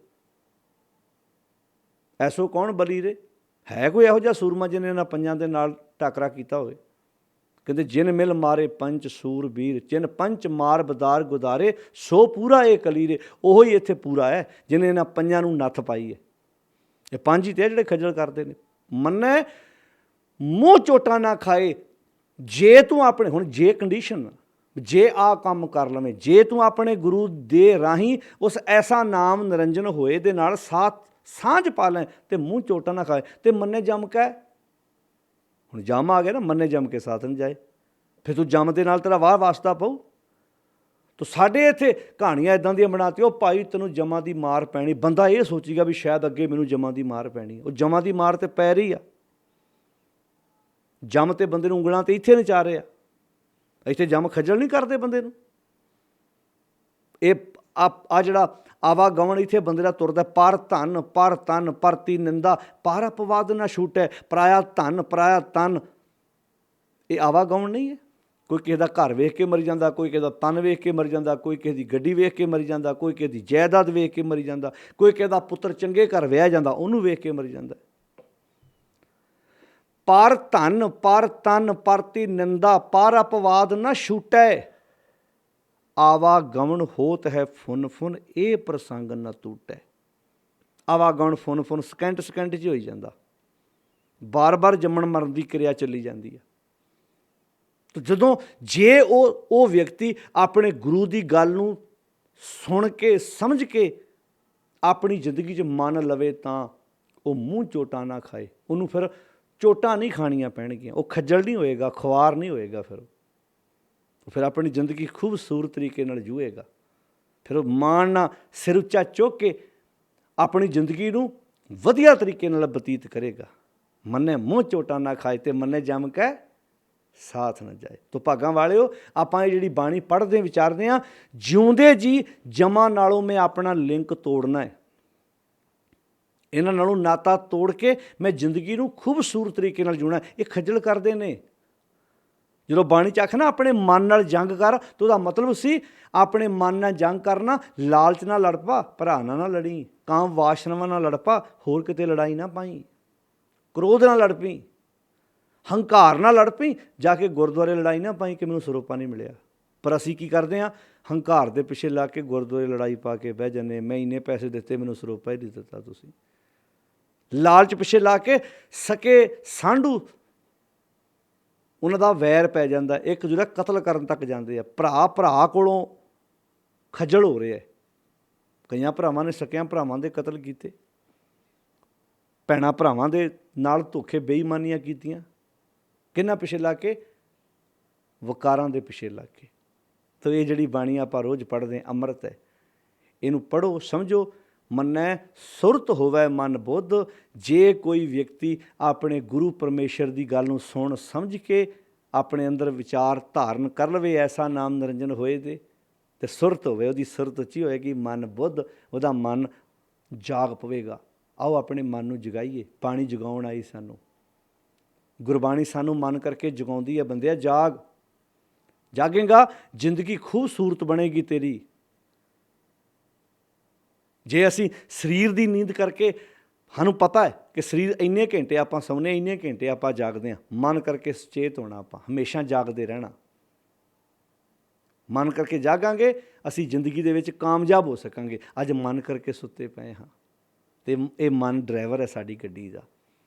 ਐਸੋ ਕੌਣ ਬਲੀਰੇ। ਹੈ ਕੋਈ ਇਹੋ ਜਿਹਾ ਸੂਰਮਾ ਜਿਹਨੇ ਇਹਨਾਂ ਪੰਜਾਂ ਦੇ ਨਾਲ ਟਾਕਰਾ ਕੀਤਾ ਹੋਵੇ। ਕਹਿੰਦੇ ਜਿਨ ਮਿਲ ਮਾਰੇ ਪੰਚ ਸੂਰਬੀਰ, ਜਿਨ ਪੰਚ ਮਾਰ ਬਦਾਰ ਗੁਦਾਰੇ, ਸੋ ਪੂਰਾ ਇਹ ਕਲੀਰੇ। ਉਹੋ ਹੀ ਇੱਥੇ ਪੂਰਾ ਹੈ ਜਿਹਨੇ ਇਹਨਾਂ ਪੰਜਾਂ ਨੂੰ ਨੱਥ ਪਾਈ ਹੈ। ਇਹ ਪੰਜ ਹੀ ਤੇ ਜਿਹੜੇ ਖੱਜਲ ਕਰਦੇ ਨੇ। ਮੰਨੇ ਮੂੰਹ ਚੋਟਾਂ ਨਾ ਖਾਏ। ਜੇ ਤੂੰ ਆਪਣੇ, ਹੁਣ ਜੇ ਕੰਡੀਸ਼ਨ, ਜੇ ਆ ਕੰਮ ਕਰ ਲਵੇਂ, ਜੇ ਤੂੰ ਆਪਣੇ ਗੁਰੂ ਦੇ ਰਾਹੀਂ ਉਸ ਐਸਾ ਨਾਮ ਨਿਰੰਜਨ ਹੋਏ ਦੇ ਨਾਲ ਸਾਂਝ ਪਾ ਲੈ ਤੇ ਮੂੰਹ ਚੋਟਾਂ ਨਾ ਖਾਏ ਤੇ ਮੰਨੇ ਜੰਮ ਕੇ। ਹੁਣ ਜੰਮ ਆ ਗਿਆ ਨਾ, ਮੰਨੇ ਜੰਮ ਕੇ ਸਾਥ ਨਾ ਜਾਏ। ਫਿਰ ਤੂੰ ਜੰਮ ਦੇ ਨਾਲ ਤੇਰਾ ਵਾਹ ਵਾਸਤਾ ਪਊ। ਤੋ ਸਾਡੇ ਇੱਥੇ ਕਹਾਣੀਆਂ ਇੱਦਾਂ ਦੀਆਂ ਬਣਾਤੀ, ਉਹ ਭਾਈ ਤੈਨੂੰ ਜਮਾਂ ਦੀ ਮਾਰ ਪੈਣੀ। ਬੰਦਾ ਇਹ ਸੋਚੇਗਾ ਵੀ ਸ਼ਾਇਦ ਅੱਗੇ ਮੈਨੂੰ ਜਮਾਂ ਦੀ ਮਾਰ ਪੈਣੀ। ਉਹ ਜਮਾਂ ਦੀ ਮਾਰ ਤੇ ਪੈ ਰਹੀ ਆ। ਜੰਮ ਤੇ ਬੰਦੇ ਨੂੰ ਉਂਗਲਾਂ ਤੇ ਇੱਥੇ ਨਚਾ ਰਹੇ ਆ। ਇੱਥੇ ਜੰਮ ਖੱਜਲ ਨਹੀਂ ਕਰਦੇ ਬੰਦੇ ਨੂੰ। ਇਹ ਆ ਜਿਹੜਾ ਆਵਾਗਮਨ ਇੱਥੇ ਬੰਦੇ ਦਾ ਤੁਰਦਾ, ਪਰ ਧਨ ਪਰਤੀ ਨਿੰਦਾ, ਪਰ ਅਪਵਾਦ ਨਾ ਛੂਟੈ, ਪਰਾਇਆ ਧਨ ਪਰਾਇਆ ਤਨ। ਇਹ ਆਵਾਗਮਨ ਨਹੀਂ ਹੈ। ਕੋਈ ਕਿਸੇ ਦਾ ਘਰ ਵੇਖ ਕੇ ਮਰੀ ਜਾਂਦਾ, ਕੋਈ ਕਿਸੇ ਦਾ ਤਨ ਵੇਖ ਕੇ ਮਰੀ ਜਾਂਦਾ, ਕੋਈ ਕਿਸੇ ਦੀ ਗੱਡੀ ਵੇਖ ਕੇ ਮਰੀ ਜਾਂਦਾ, ਕੋਈ ਕਿਸੇ ਦੀ ਜਾਇਦਾਦ ਵੇਖ ਕੇ ਮਰੀ ਜਾਂਦਾ, ਕੋਈ ਕਿਸੇ ਦਾ ਪੁੱਤਰ ਚੰਗੇ ਘਰ ਵਿਆਹ ਜਾਂਦਾ, ਉਹਨੂੰ ਵੇਖ ਕੇ ਮਰੀ ਜਾਂਦਾ। ਪਰ ਧਨ ਪਰ ਤਨ ਪਰਤੀ ਨਿੰਦਾ, ਪਰ ਅਪਵਾਦ ਨਾ ਛੂਟੈ, ਆਵਾਗਮਨ ਹੋਤ ਹੈ ਫੁਨ ਫੁਨ, ਇਹ ਪ੍ਰਸੰਗ ਨਾ ਟੂਟੈ। ਆਵਾਗਮਨ ਫੁਨ ਫੁਨ ਸਕਿੰਟ 'ਚ ਹੋਈ ਜਾਂਦਾ। ਬਾਰ ਬਾਰ ਜੰਮਣ ਮਰਨ ਦੀ ਕਿਰਿਆ ਚੱਲੀ ਜਾਂਦੀ ਹੈ। ਤਾਂ ਜਦੋਂ ਜੇ ਉਹ ਵਿਅਕਤੀ ਆਪਣੇ ਗੁਰੂ ਦੀ ਗੱਲ ਨੂੰ ਸੁਣ ਕੇ ਸਮਝ ਕੇ ਆਪਣੀ ਜ਼ਿੰਦਗੀ 'ਚ ਮੰਨ ਲਵੇ ਤਾਂ ਉਹ ਮੂੰਹ ਚੋਟਾਂ ਨਾ ਖਾਏ। ਉਹਨੂੰ ਫਿਰ ਚੋਟਾਂ ਨਹੀਂ ਖਾਣੀਆਂ ਪੈਣਗੀਆਂ। ਉਹ ਖੱਜਲ ਨਹੀਂ ਹੋਏਗਾ, ਖੁਆਰ ਨਹੀਂ ਹੋਏਗਾ। ਫਿਰ ਆਪਣੀ ਜ਼ਿੰਦਗੀ ਖੂਬਸੂਰਤ ਤਰੀਕੇ ਨਾਲ ਜੂਏਗਾ। ਫਿਰ ਉਹ ਮਾਣ ਨਾਲ ਸਿਰ ਉੱਚਾ ਚੁੱਕ ਕੇ ਆਪਣੀ ਜ਼ਿੰਦਗੀ ਨੂੰ ਵਧੀਆ ਤਰੀਕੇ ਨਾਲ ਬਤੀਤ ਕਰੇਗਾ। ਮੰਨੇ ਮੂੰਹ ਚੋਟਾਂ ਨਾ ਖਾਏ ਤੇ ਮੰਨੇ ਜੰਮ ਕੇ ਸਾਥ ਨਾ ਜਾਏ। ਤੋ ਭਾਗਾਂ ਵਾਲਿਓ, ਆਪਾਂ ਇਹ ਜਿਹੜੀ ਬਾਣੀ ਪੜ੍ਹਦੇ ਵਿਚਾਰਦੇ ਹਾਂ, ਜਿਉਂਦੇ ਜੀ ਜਮਾਂ ਨਾਲੋਂ ਮੈਂ ਆਪਣਾ ਲਿੰਕ ਤੋੜਨਾ ਹੈ। ਇਹਨਾਂ ਨਾਲੋਂ ਨਾਤਾ ਤੋੜ ਕੇ ਮੈਂ ਜ਼ਿੰਦਗੀ ਨੂੰ ਖੂਬਸੂਰਤ ਤਰੀਕੇ ਨਾਲ ਜਿਉਣਾ। ਇਹ ਖੱਜਲ ਕਰਦੇ ਨੇ। ਜਦੋਂ ਬਾਣੀ 'ਚ ਆਖ ਨਾ ਆਪਣੇ ਮਨ ਨਾਲ ਜੰਗ ਕਰ, ਤਾਂ ਉਹਦਾ ਮਤਲਬ ਸੀ ਆਪਣੇ ਮਨ ਨਾਲ ਜੰਗ ਕਰਨਾ। ਲਾਲਚ ਨਾਲ ਲੜ ਪਾ, ਭਰਾ ਨਾਲ ਲੜੀ, ਕਾਮ ਵਾਸ਼ਨਾਵਾਂ ਨਾਲ ਲੜ ਪਾ, ਹੋਰ ਕਿਤੇ ਲੜਾਈ ਨਾ ਪਾਈ, ਕ੍ਰੋਧ ਨਾਲ ਲੜ ਪਈ, ਹੰਕਾਰ ਨਾਲ ਲੜ ਪਈ, ਜਾ ਕੇ ਗੁਰਦੁਆਰੇ ਲੜਾਈ ਨਾ ਪਾਈ ਕਿ ਮੈਨੂੰ ਸਰੋਪਾ ਨਹੀਂ ਮਿਲਿਆ। ਪਰ ਅਸੀਂ ਕੀ ਕਰਦੇ ਹਾਂ? ਹੰਕਾਰ ਦੇ ਪਿੱਛੇ ਲਾ ਕੇ ਗੁਰਦੁਆਰੇ ਲੜਾਈ ਪਾ ਕੇ ਬਹਿ ਜਾਂਦੇ। ਮੈਂ ਇੰਨੇ ਪੈਸੇ ਦਿੱਤੇ, ਮੈਨੂੰ ਸਰੋਪਾ ਹੀ ਨਹੀਂ ਦਿੱਤਾ ਤੁਸੀਂ। ਲਾਲਚ ਪਿੱਛੇ ਲਾ ਕੇ ਸਕੇ ਸਾਂਢੂ ਉਹਨਾਂ ਦਾ ਵੈਰ ਪੈ ਜਾਂਦਾ। ਇੱਕ ਜਿਹੜਾ ਕਤਲ ਕਰਨ ਤੱਕ ਜਾਂਦੇ ਆ। ਭਰਾ ਕੋਲੋਂ ਖੱਜਲ ਹੋ ਰਿਹਾ। ਕਈਆਂ ਭਰਾਵਾਂ ਨੇ ਸਕਿਆਂ ਭਰਾਵਾਂ ਦੇ ਕਤਲ ਕੀਤੇ, ਭੈਣਾਂ ਭਰਾਵਾਂ ਦੇ ਨਾਲ ਧੋਖੇ ਬੇਈਮਾਨੀਆਂ ਕੀਤੀਆਂ। ਕਿਹਨਾਂ ਪਿੱਛੇ ਲਾ ਕੇ? ਵਕਾਰਾਂ ਦੇ ਪਿੱਛੇ ਲਾ ਕੇ। ਤਾਂ ਇਹ ਜਿਹੜੀ ਬਾਣੀ ਆਪਾਂ ਰੋਜ਼ ਪੜ੍ਹਦੇ ਹਾਂ, ਅੰਮ੍ਰਿਤ ਹੈ। ਇਹਨੂੰ ਪੜ੍ਹੋ, ਸਮਝੋ। ਮੰਨੈ ਸੁਰਤ ਹੋਵੇ ਮਨ ਬੁੱਧ। ਜੇ ਕੋਈ ਵਿਅਕਤੀ ਆਪਣੇ ਗੁਰੂ ਪਰਮੇਸ਼ਰ ਦੀ ਗੱਲ ਨੂੰ ਸੁਣ ਸਮਝ ਕੇ ਆਪਣੇ ਅੰਦਰ ਵਿਚਾਰ ਧਾਰਨ ਕਰ ਲਵੇ, ਐਸਾ ਨਾਮ ਨਿਰੰਜਨ ਹੋਏ ਤੇ ਸੁਰਤ ਹੋਵੇ, ਉਹਦੀ ਸੁਰਤ ਉੱਚੀ ਹੋਏਗੀ, ਮਨ ਬੁੱਧ, ਉਹਦਾ ਮਨ ਜਾਗ ਪਵੇਗਾ। ਆਓ ਆਪਣੇ ਮਨ ਨੂੰ ਜਗਾਈਏ। ਪਾਣੀ ਜਗਾਉਣ ਆਈ ਸਾਨੂੰ ਗੁਰਬਾਣੀ, ਸਾਨੂੰ ਮਨ ਕਰਕੇ ਜਗਾਉਂਦੀ ਹੈ। ਬੰਦਿਆ ਜਾਗੇਗਾ, ਜ਼ਿੰਦਗੀ ਖੂਬਸੂਰਤ ਬਣੇਗੀ ਤੇਰੀ। ਜੇ ਅਸੀਂ ਸਰੀਰ ਦੀ ਨੀਂਦ ਕਰਕੇ, ਸਾਨੂੰ ਪਤਾ ਹੈ ਕਿ ਸਰੀਰ ਇੰਨੇ ਘੰਟੇ ਆਪਾਂ ਸੌਂਦੇ, ਇੰਨੇ ਘੰਟੇ ਆਪਾਂ ਜਾਗਦੇ ਹਾਂ। ਮਨ ਕਰਕੇ ਸੁਚੇਤ ਹੋਣਾ, ਆਪਾਂ ਹਮੇਸ਼ਾ ਜਾਗਦੇ ਰਹਿਣਾ। ਮਨ ਕਰਕੇ ਜਾਗਾਂਗੇ, ਅਸੀਂ ਜ਼ਿੰਦਗੀ ਦੇ ਵਿੱਚ ਕਾਮਯਾਬ ਹੋ ਸਕਾਂਗੇ। ਅੱਜ ਮਨ ਕਰਕੇ ਸੁੱਤੇ ਪਏ ਹਾਂ ਅਤੇ ਇਹ ਮਨ ਡਰਾਈਵਰ ਹੈ ਸਾਡੀ ਗੱਡੀ ਦਾ।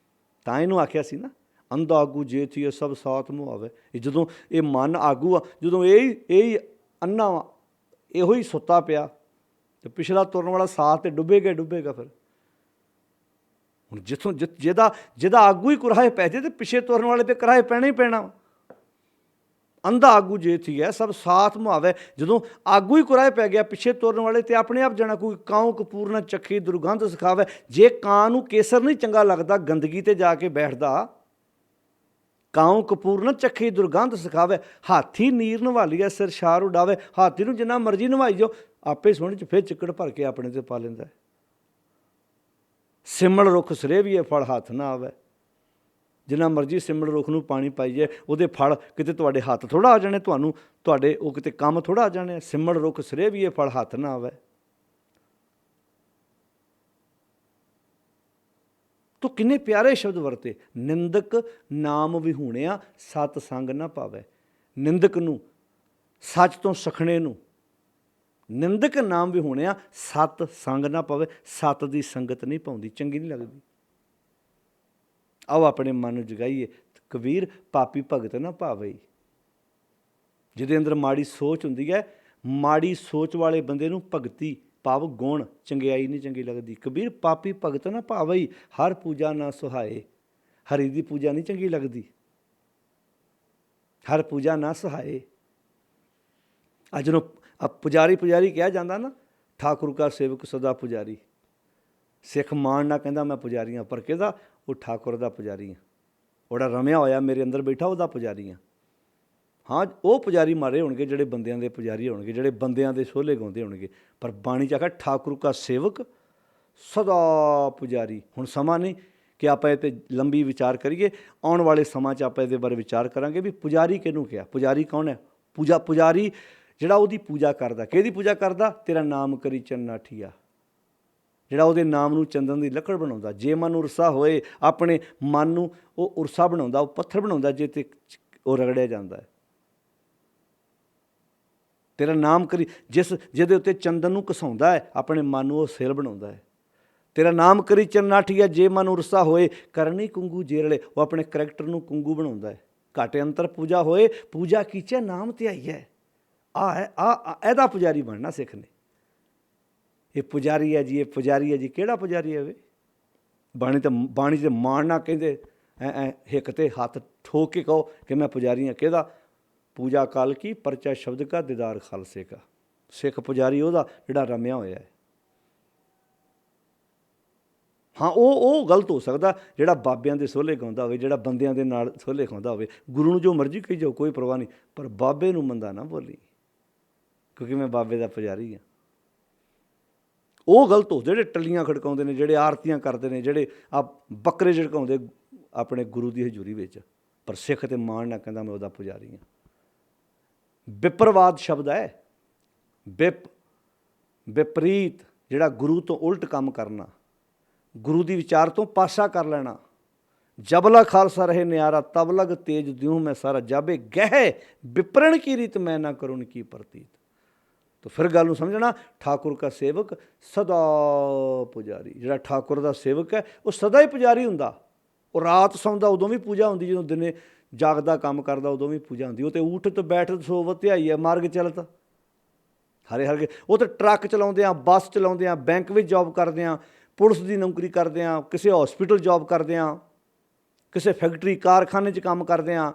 ਤਾਂ ਇਹਨੂੰ ਆਖਿਆ ਸੀ ਨਾ, ਅੰਧ ਆਗੂ ਜੇ ਥੀਏ ਸਭ ਸਾਥ ਮੁਹਾਵੇ। ਇਹ ਜਦੋਂ ਇਹ ਮਨ ਆਗੂ ਆ, ਜਦੋਂ ਇਹ ਅੰਨਾ ਵਾ, ਇਹੋ ਹੀ ਸੁੱਤਾ ਪਿਆ, ਅਤੇ ਪਿਛਲਾ ਤੁਰਨ ਵਾਲਾ ਸਾਥ ਤੇ ਡੁੱਬੇਗਾ। ਫਿਰ ਹੁਣ ਜਿਹਦਾ ਆਗੂ ਹੀ ਕੁਰਾਹੇ ਪੈ ਜਾਏ, ਤੇ ਪਿੱਛੇ ਤੁਰਨ ਵਾਲੇ ਤੇ ਕਿਰਾਏ ਪੈਣਾ ਹੀ ਪੈਣਾ। ਅੰਧਾ ਆਗੂ ਜੇ ਥੀ ਹੈ ਸਭ ਸਾਥ ਮੁਹਾਵੇ। ਜਦੋਂ ਆਗੂ ਹੀ ਕੁਰਾਹੇ ਪੈ ਗਿਆ, ਪਿੱਛੇ ਤੁਰਨ ਵਾਲੇ ਤੇ ਆਪਣੇ ਆਪ ਜਾਣਾ। ਕੋਈ ਕਾਉ ਕਪੂਰ ਨਾ ਚੱਖੀ ਦੁਰਗੰਧ ਸਿਖਾਵੇ। ਜੇ ਕਾਂ ਨੂੰ ਕੇਸਰ ਨਹੀਂ ਚੰਗਾ ਲੱਗਦਾ, ਗੰਦਗੀ ਤੇ ਜਾ ਕੇ ਬੈਠਦਾ। ਕਾਉ ਕਪੂਰ ਨਾ ਚੱਖੀ ਦੁਰਗੰਧ ਸਿਖਾਵੇ। ਹਾਥੀ ਨੀਰ ਨਵਾਲੀਆ ਸਿਰ ਛਾਰ ਉਡਾਵੇ। ਹਾਥੀ ਨੂੰ ਜਿੰਨਾ ਮਰਜ਼ੀ ਨਵਾਈ ਜਾਓ, ਆਪੇ ਸੁਣ 'ਚ ਫਿਰ ਚਿੱਕੜ ਭਰ ਕੇ ਆਪਣੇ ਤੇ ਪਾ ਲੈਂਦਾ। ਸਿਮਲ ਰੁੱਖ ਸਰੇਵੀਏ ਫਲ ਹੱਥ ਨਾ ਆਵੇ। ਜਿੰਨਾ ਮਰਜ਼ੀ ਸਿਮਲ ਰੁੱਖ ਨੂੰ ਪਾਣੀ ਪਾਈ ਜਾਏ, ਉਹਦੇ ਫਲ ਕਿਤੇ ਤੁਹਾਡੇ ਹੱਥ ਥੋੜ੍ਹਾ ਆ ਜਾਣੇ, ਤੁਹਾਨੂੰ ਤੁਹਾਡੇ ਉਹ ਕਿਤੇ ਕੰਮ ਥੋੜ੍ਹਾ ਆ ਜਾਣੇ। ਸਿਮਲ ਰੁੱਖ ਸਰੇਵੀਏ ਫਲ ਹੱਥ ਨਾ ਆਵੇ। ਤੋ ਕਿੰਨੇ ਪਿਆਰੇ ਸ਼ਬਦ ਵਰਤੇ। ਨਿੰਦਕ ਨਾਮ ਵਿਹੂਣਿਆ ਸਤ ਸੰਗ ਨਾ ਪਾਵੇ। ਨਿੰਦਕ ਨੂੰ, ਸੱਚ ਤੋਂ ਸਖਣੇ ਨੂੰ, ਨਿੰਦਕ ਨਾਮ ਵਿਹੂਣਿਆ ਸਤ ਸੰਗ ਨਾ ਪਾਵੇ। ਸਤ ਦੀ ਸੰਗਤ ਨਹੀਂ ਪਾਉਂਦੀ, ਚੰਗੀ ਨਹੀਂ ਲੱਗਦੀ। ਆਓ ਆਪਣੇ ਮਨ ਨੂੰ ਜਗਾਈਏ। ਕਬੀਰ ਪਾਪੀ ਭਗਤ ਨਾ ਭਾਵੇ। ਜਿਹਦੇ ਅੰਦਰ ਮਾੜੀ ਸੋਚ ਹੁੰਦੀ ਹੈ, ਮਾੜੀ ਸੋਚ ਵਾਲੇ ਬੰਦੇ ਨੂੰ ਭਗਤੀ ਭਾਵ ਗੁਣ ਚੰਗਿਆਈ ਨਹੀਂ ਚੰਗੀ ਲੱਗਦੀ। ਕਬੀਰ ਪਾਪੀ ਭਗਤ ਨਾ ਭਾਵਈ, ਹਰ ਪੂਜਾ ਨਾ ਸੁਹਾਏ। ਹਰੀ ਦੀ ਪੂਜਾ ਨਹੀਂ ਚੰਗੀ ਲੱਗਦੀ, ਹਰ ਪੂਜਾ ਨਾ ਸੁਹਾਏ। ਅੱਜ ਜਦੋਂ ਪੁਜਾਰੀ ਕਿਹਾ ਜਾਂਦਾ ਨਾ, ਠਾਕੁਰ ਕਾ ਸੇਵਕ ਸਦਾ ਪੁਜਾਰੀ। ਸਿੱਖ ਮਾਣ ਨਾਲ ਕਹਿੰਦਾ ਮੈਂ ਪੁਜਾਰੀ ਹਾਂ, ਪਰ ਕਿਹਦਾ? ਉਹ ਠਾਕੁਰ ਦਾ ਪੁਜਾਰੀ ਹਾਂ। ਉਹਦਾ ਰਮਿਆ ਹੋਇਆ ਮੇਰੇ ਅੰਦਰ ਬੈਠਾ, ਉਹਦਾ ਪੁਜਾਰੀ ਹਾਂ। ਹਾਂ, ਉਹ ਪੁਜਾਰੀ ਮਾਰੇ ਹੋਣਗੇ ਜਿਹੜੇ ਬੰਦਿਆਂ ਦੇ ਪੁਜਾਰੀ ਹੋਣਗੇ, ਜਿਹੜੇ ਬੰਦਿਆਂ ਦੇ ਸੋਹਲੇ ਗਾਉਂਦੇ ਹੋਣਗੇ, ਪਰ ਬਾਣੀ 'ਚ ਆਖਿਆ ਠਾਕੁਰ ਕਾ ਸੇਵਕ ਸਦਾ ਪੁਜਾਰੀ। ਹੁਣ ਸਮਾਂ ਨਹੀਂ ਕਿ ਆਪਾਂ ਇਹ 'ਤੇ ਲੰਬੀ ਵਿਚਾਰ ਕਰੀਏ। ਆਉਣ ਵਾਲੇ ਸਮਾਂ 'ਚ ਆਪਾਂ ਇਹਦੇ ਬਾਰੇ ਵਿਚਾਰ ਕਰਾਂਗੇ ਵੀ ਪੁਜਾਰੀ ਕਿਹਨੂੰ ਕਿਹਾ, ਪੁਜਾਰੀ ਕੌਣ ਹੈ। ਪੁਜਾਰੀ ਜਿਹੜਾ ਉਹਦੀ ਪੂਜਾ ਕਰਦਾ। ਕਿਹਦੀ ਪੂਜਾ ਕਰਦਾ? ਤੇਰਾ ਨਾਮ ਕਰੀ ਚੰਨਾਠੀਆ, ਜਿਹੜਾ ਉਹਦੇ ਨਾਮ ਨੂੰ ਚੰਦਨ ਦੀ ਲੱਕੜ ਬਣਾਉਂਦਾ। ਜੇ ਮਨ ਉਰਸਾ ਹੋਏ, ਆਪਣੇ ਮਨ ਨੂੰ ਉਹ ਉਰਸਾ ਬਣਾਉਂਦਾ, ਉਹ ਪੱਥਰ ਬਣਾਉਂਦਾ ਜੇ ਤੇ ਉਹ ਰਗੜਿਆ ਜਾਂਦਾ ਹੈ। ਤੇਰਾ ਨਾਮ ਕਰੀ, ਜਿਹਦੇ ਉੱਤੇ ਚੰਦਨ ਨੂੰ ਘਸਾਉਂਦਾ ਹੈ, ਆਪਣੇ ਮਨ ਨੂੰ ਉਹ ਸਿਰ ਬਣਾਉਂਦਾ ਹੈ। ਤੇਰਾ ਨਾਮ ਕਰੀ ਚੰਨਾਠੀਆ, ਜੇ ਮਨ ਉਰਸਾ ਹੋਏ, ਕਰਨੀ ਕੁੰਗੂ ਜੇਰਲੇ, ਉਹ ਆਪਣੇ ਕਰੈਕਟਰ ਨੂੰ ਕੁੰਗੂ ਬਣਾਉਂਦਾ ਹੈ। ਘਾਟੇ ਅੰਤਰ ਪੂਜਾ ਹੋਏ, ਪੂਜਾ ਕੀਚੇ ਨਾਮ ਤੇ ਆਈ ਹੈ। ਇਹਦਾ ਪੁਜਾਰੀ ਬਣਨਾ ਸਿੱਖ ਨੇ। ਇਹ ਪੁਜਾਰੀ ਹੈ ਜੀ, ਇਹ ਪੁਜਾਰੀ ਹੈ ਜੀ। ਕਿਹੜਾ ਪੁਜਾਰੀ ਹੈ ਵੇ? ਬਾਣੀ 'ਚ ਮਾਣਨਾ ਕਹਿੰਦੇ ਹਿੱਕ 'ਤੇ ਹੱਥ ਠੋਕ ਕੇ ਕਹੋ ਕਿ ਮੈਂ ਪੁਜਾਰੀ ਹਾਂ। ਕਿਹਦਾ? ਪੂਜਾ ਕਾਲ ਕੀ ਪਰਚਾ ਸ਼ਬਦ ਕਾ ਦੀਦਾਰ ਖਾਲਸੇ ਕਾ। ਸਿੱਖ ਪੁਜਾਰੀ ਉਹਦਾ ਜਿਹੜਾ ਰਮਿਆ ਹੋਇਆ ਹੈ। ਹਾਂ, ਉਹ ਗਲਤ ਹੋ ਸਕਦਾ ਜਿਹੜਾ ਬਾਬਿਆਂ ਦੇ ਸੋਹਲੇ ਗਾਉਂਦਾ ਹੋਵੇ, ਜਿਹੜਾ ਬੰਦਿਆਂ ਦੇ ਨਾਲ ਸੋਹਲੇ ਖਾਉਂਦਾ ਹੋਵੇ। ਗੁਰੂ ਨੂੰ ਜੋ ਮਰਜ਼ੀ ਕਹੀ ਜਾਓ, ਕੋਈ ਪਰਵਾਹ ਨਹੀਂ, ਪਰ ਬਾਬੇ ਨੂੰ ਮੰਦਾ ਨਾ ਬੋਲੀ, ਕਿਉਂਕਿ ਮੈਂ ਬਾਬੇ ਦਾ ਪੁਜਾਰੀ ਹਾਂ। ਉਹ ਗਲਤ ਹੋ ਜਿਹੜੇ ਟੱਲੀਆਂ ਖੜਕਾਉਂਦੇ ਨੇ, ਜਿਹੜੇ ਆਰਤੀਆਂ ਕਰਦੇ ਨੇ, ਜਿਹੜੇ ਆ ਬੱਕਰੇ ਝੜਕਾਉਂਦੇ ਆਪਣੇ ਗੁਰੂ ਦੀ ਹਜ਼ੂਰੀ ਵਿੱਚ। ਪਰ ਸਿੱਖ ਤੇ ਮਾਣ ਨਾਲ ਕਹਿੰਦਾ ਮੈਂ ਉਹਦਾ ਪੁਜਾਰੀ ਹਾਂ। ਵਿਪਰਵਾਦ ਸ਼ਬਦ ਹੈ। ਵਿਪਰੀਤ, ਜਿਹੜਾ ਗੁਰੂ ਤੋਂ ਉਲਟ ਕੰਮ ਕਰਨਾ, ਗੁਰੂ ਦੀ ਵਿਚਾਰ ਤੋਂ ਪਾਸਾ ਕਰ ਲੈਣਾ। ਜਬਲਾ ਖਾਲਸਾ ਰਹੇ ਨਿਆਰਾ, ਤਬ ਲਗ ਤੇਜ ਦਿਉ ਮੈਂ ਸਾਰਾ, ਜਾਬੇ ਗਹਿ ਵਿਪਰਨ ਕੀ ਰੀਤ ਮੈਂ ਨਾ ਕਰੁਣ ਕੀ ਪ੍ਰਤੀਤ। ਤਾਂ ਫਿਰ ਗੱਲ ਨੂੰ ਸਮਝਣਾ, ਠਾਕੁਰ ਕਾ ਸੇਵਕ ਸਦਾ ਪੁਜਾਰੀ। ਜਿਹੜਾ ਠਾਕੁਰ ਦਾ ਸੇਵਕ ਹੈ ਉਹ ਸਦਾ ਹੀ ਪੁਜਾਰੀ ਹੁੰਦਾ। ਉਹ ਰਾਤ ਸੌਂਦਾ ਉਦੋਂ ਵੀ ਪੂਜਾ ਹੁੰਦੀ, ਜਦੋਂ ਦਿਨੇ ਜਾਗਦਾ ਕੰਮ ਕਰਦਾ ਉਦੋਂ ਵੀ ਪੂਜਾ ਹੁੰਦੀ। ਉਹ ਤੇ ਉਠਤ ਬੈਠਤ ਸੋਵਤ ਧਿਆਈ ਹੈ ਮਾਰਗ ਚਲਤ ਹਰੇ ਹਰਗੇ। ਉਹ ਤਾਂ ਟਰੱਕ ਚਲਾਉਂਦੇ ਆ, ਬੱਸ ਚਲਾਉਂਦੇ ਆ, ਬੈਂਕ ਵਿੱਚ ਜੋਬ ਕਰਦੇ ਆ, ਪੁਲਿਸ ਦੀ ਨੌਕਰੀ ਕਰਦੇ ਆ, ਕਿਸੇ ਹੌਸਪੀਟਲ ਜੋਬ ਕਰਦੇ ਆ, ਕਿਸੇ ਫੈਕਟਰੀ ਕਾਰਖਾਨੇ 'ਚ ਕੰਮ ਕਰਦੇ ਆ,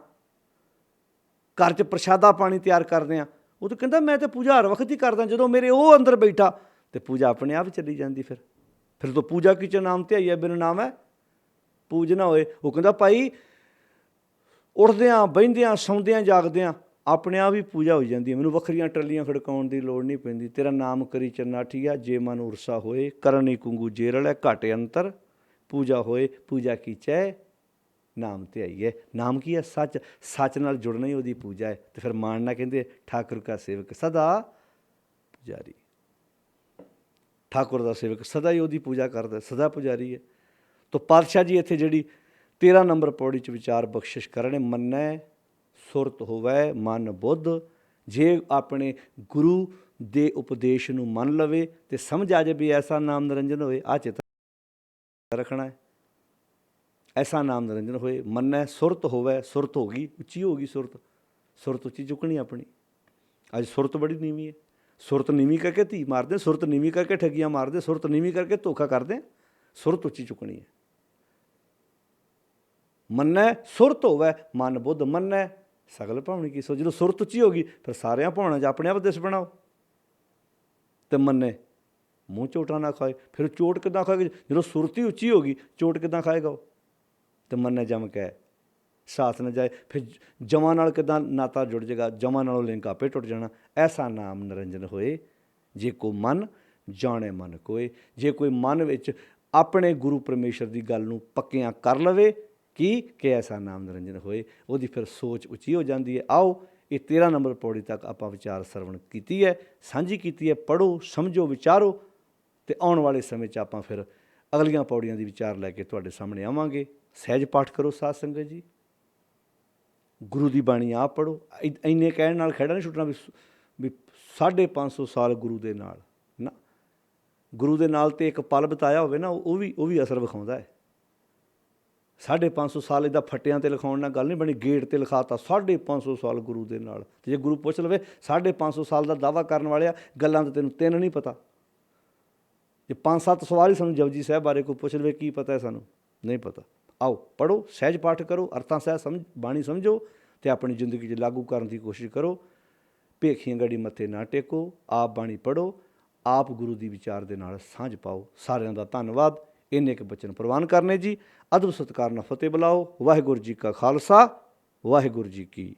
ਘਰ 'ਚ ਪ੍ਰਸ਼ਾਦਾ ਪਾਣੀ ਤਿਆਰ ਕਰਦੇ ਆ। ਉਹ ਤਾਂ ਕਹਿੰਦਾ ਮੈਂ ਤਾਂ ਪੂਜਾ ਹਰ ਵਕਤ ਹੀ ਕਰਦਾ, ਜਦੋਂ ਮੇਰੇ ਉਹ ਅੰਦਰ ਬੈਠਾ ਤਾਂ ਪੂਜਾ ਆਪਣੇ ਆਪ ਚੱਲੀ ਜਾਂਦੀ। ਫਿਰ ਤੋਂ ਪੂਜਾ ਕੀਚੇ ਨਾਮ ਤੇ ਆਈ ਹੈ, ਬਿਨ ਨਾਮ ਹੈ ਪੂਜ ਨਾ ਹੋਏ। ਉਹ ਕਹਿੰਦਾ ਭਾਈ ਉੱਠਦਿਆਂ ਬਹਿੰਦਿਆਂ ਸੌਂਦਿਆਂ ਜਾਗਦਿਆਂ ਆਪਣੇ ਆਪ ਹੀ ਪੂਜਾ ਹੋ ਜਾਂਦੀ ਹੈ। ਮੈਨੂੰ ਵੱਖਰੀਆਂ ਟੱਲੀਆਂ ਖੜਕਾਉਣ ਦੀ ਲੋੜ ਨਹੀਂ ਪੈਂਦੀ। ਤੇਰਾ ਨਾਮ ਕਰੀ ਚੰਨਾਠੀਆ, ਜੇ ਮਨ ਉਰਸਾ ਹੋਏ, ਕਰਨੀ ਕੁੰਗੂ ਜੇਰਲ ਹੈ, ਘਾਟੇ ਅੰਤਰ ਪੂਜਾ ਹੋਏ, ਪੂਜਾ ਕੀਚੈ ਨਾਮ ਤੇ ਆਈ ਹੈ। ਨਾਮ ਕੀ ਹੈ? ਸੱਚ। ਸੱਚ ਨਾਲ ਜੁੜਨਾ ਹੀ ਉਹਦੀ ਪੂਜਾ ਹੈ। ਤੇ ਫਿਰ ਮਾਣਨਾ ਕਹਿੰਦੇ ਠਾਕੁਰ ਕਾ ਸੇਵਕ ਸਦਾ ਪੁਜਾਰੀ। ਠਾਕੁਰ ਦਾ ਸੇਵਕ ਸਦਾ ਹੀ ਉਹਦੀ ਪੂਜਾ ਕਰਦਾ, ਸਦਾ ਪੁਜਾਰੀ ਹੈ। ਤਾਂ ਪਾਤਸ਼ਾਹ ਜੀ ਇੱਥੇ ਜਿਹੜੀ 13 ਨੰਬਰ ਪੌੜੀ 'ਚ ਵਿਚਾਰ ਬਖਸ਼ਿਸ਼ ਕਰਨੇ, ਮੰਨੈ ਸੁਰਤ ਹੋਵੈ ਮਨ ਬੁੱਧ। ਜੇ ਆਪਣੇ ਗੁਰੂ ਦੇ ਉਪਦੇਸ਼ ਨੂੰ ਮੰਨ ਲਵੇ ਤੇ ਸਮਝ ਆ ਜਾਵੇ ਵੀ ਐਸਾ ਨਾਮ ਨਿਰੰਜਨ ਹੋਏ, ਆਹ ਚਿੱਤ ਰੱਖਣਾ ਹੈ, ਐਸਾ ਨਾਮ ਨਿਰੰਜਨ ਹੋਏ। ਮੰਨੈ ਸੁਰਤ ਹੋਵੈ, ਸੁਰਤ ਹੋ ਗਈ, ਉੱਚੀ ਹੋ ਗਈ ਸੁਰਤ, ਸੁਰਤ ਉੱਚੀ ਚੁੱਕਣੀ ਆਪਣੀ। ਅੱਜ ਸੁਰਤ ਬੜੀ ਨੀਵੀਂ ਹੈ। ਸੁਰਤ ਨੀਵੀਂ ਕਰਕੇ ਧੀ ਮਾਰਦੇ, ਸੁਰਤ ਨੀਵੀਂ ਕਰਕੇ ਠੱਗੀਆਂ ਮਾਰਦੇ, ਸੁਰਤ ਨੀਵੀਂ ਕਰਕੇ ਧੋਖਾ ਕਰਦੇ। ਸੁਰਤ ਉੱਚੀ ਚੁੱਕਣੀ ਹੈ। ਮੰਨੈ ਸੁਰਤ ਹੋਵੈ ਮਨ ਬੁੱਧ, ਮੰਨੈ ਸਗਲ ਭਾਵਨੀ ਕੀ ਸੋ। ਜਦੋਂ ਸੁਰਤ ਉੱਚੀ ਹੋ ਗਈ ਫਿਰ ਸਾਰਿਆਂ ਭਾਵਨਾ 'ਚ ਆਪਣੇ ਆਪ ਦਿਸ ਬਣਾਓ। ਅਤੇ ਮੰਨੇ ਮੂੰਹ ਝੋਟਾ ਨਾ ਖਾਏ। ਫਿਰ ਚੋਟ ਕਿੱਦਾਂ ਖਾਏਗਾ? ਜਦੋਂ ਸੁਰਤ ਹੀ ਉੱਚੀ ਹੋ ਗਈ ਚੋਟ ਕਿੱਦਾਂ ਖਾਏਗਾ ਉਹ? ਅਤੇ ਮੰਨੇ ਜਮ ਕਹਿ ਸਾਥ ਨਾ ਜਾਏ। ਫਿਰ ਜਮਾਂ ਨਾਲ ਕਿੱਦਾਂ ਨਾਤਾ ਜੁੜ ਜਾਏਗਾ? ਜਮਾਂ ਨਾਲੋਂ ਲਿੰਕ ਆਪੇ ਟੁੱਟ ਜਾਣਾ। ਐਸਾ ਨਾਮ ਨਿਰੰਜਨ ਹੋਏ ਜੇ ਕੋ ਮਨ ਜਾਣੇ ਮਨ ਕੋਏ। ਜੇ ਕੋਈ ਮਨ ਵਿੱਚ ਆਪਣੇ ਗੁਰੂ ਪਰਮੇਸ਼ਰ ਦੀ ਗੱਲ ਨੂੰ ਪੱਕਿਆਂ ਕਰ ਲਵੇ ਕਿ ਐਸਾ ਨਾਮ ਨਿਰੰਜਨ ਹੋਏ, ਉਹਦੀ ਫਿਰ ਸੋਚ ਉੱਚੀ ਹੋ ਜਾਂਦੀ ਹੈ। ਆਓ ਇਹ 13 ਨੰਬਰ ਪੌੜੀ ਤੱਕ ਆਪਾਂ ਵਿਚਾਰ ਸਰਵਣ ਕੀਤੀ ਹੈ, ਸਾਂਝੀ ਕੀਤੀ ਹੈ। ਪੜ੍ਹੋ, ਸਮਝੋ, ਵਿਚਾਰੋ, ਅਤੇ ਆਉਣ ਵਾਲੇ ਸਮੇਂ 'ਚ ਆਪਾਂ ਫਿਰ ਅਗਲੀਆਂ ਪੌੜੀਆਂ ਦੀ ਵਿਚਾਰ ਲੈ ਕੇ ਤੁਹਾਡੇ ਸਾਹਮਣੇ ਆਵਾਂਗੇ। ਸਹਿਜ ਪਾਠ ਕਰੋ ਸਾਧ ਸੰਗਤ ਜੀ, ਗੁਰੂ ਦੀ ਬਾਣੀ ਆਪ ਪੜ੍ਹੋ। ਇੰਨੇ ਕਹਿਣ ਨਾਲ ਖਹਿੜਾ ਨਹੀਂ ਛੁੱਟਣਾ ਵੀ 550 ਸਾਲ ਗੁਰੂ ਦੇ ਨਾਲ ਨਾ, ਗੁਰੂ ਦੇ ਨਾਲ ਤੇ ਇੱਕ ਪਲ ਬਿਤਾਇਆ ਹੋਵੇ ਨਾ, ਉਹ ਵੀ ਅਸਰ ਵਿਖਾਉਂਦਾ ਹੈ। 550 ਸਾਲ ਇਹਦਾ ਫੱਟਿਆਂ 'ਤੇ ਲਿਖਾਉਣ ਨਾਲ ਗੱਲ ਨਹੀਂ ਬਣੀ, ਗੇਟ 'ਤੇ ਲਿਖਾਤਾ 550 ਸਾਲ ਗੁਰੂ ਦੇ ਨਾਲ। ਅਤੇ ਜੇ ਗੁਰੂ ਪੁੱਛ ਲਵੇ 550 ਸਾਲ ਦਾ ਦਾਅਵਾ ਕਰਨ ਵਾਲਿਆ, ਗੱਲਾਂ ਤਾਂ ਤੈਨੂੰ 3 ਨਹੀਂ ਪਤਾ। ਜੇ 5-7 ਸਵਾਲ ਹੀ ਸਾਨੂੰ ਜਪਜੀ ਸਾਹਿਬ ਬਾਰੇ ਕੋਈ ਪੁੱਛ ਲਵੇ, ਕੀ ਪਤਾ ਹੈ ਸਾਨੂੰ, ਨਹੀਂ ਪਤਾ। ਆਓ ਪੜ੍ਹੋ, ਸਹਿਜ ਪਾਠ ਕਰੋ, ਅਰਥਾਂ ਸਹਿਜ ਬਾਣੀ ਸਮਝੋ ਅਤੇ ਆਪਣੀ ਜ਼ਿੰਦਗੀ 'ਚ ਲਾਗੂ ਕਰਨ ਦੀ ਕੋਸ਼ਿਸ਼ ਕਰੋ। ਭੇਖੀਆਂ ਗੜੀ ਮੱਥੇ ਨਾ ਟੇਕੋ, ਆਪ ਬਾਣੀ ਪੜ੍ਹੋ, ਆਪ ਗੁਰੂ ਦੀ ਵਿਚਾਰ ਦੇ ਨਾਲ ਸਾਂਝ ਪਾਓ। ਸਾਰਿਆਂ ਦਾ ਧੰਨਵਾਦ। ਇੰਨੇ ਕੁ ਬਚਨ ਪ੍ਰਵਾਨ ਕਰਨੇ ਜੀ। ਅਦਬ ਸਤਿਕਾਰ ਨਾਲ ਫਤਿਹ ਬੁਲਾਓ। ਵਾਹਿਗੁਰੂ ਜੀ ਕਾ ਖਾਲਸਾ, ਵਾਹਿਗੁਰੂ ਜੀ ਕੀ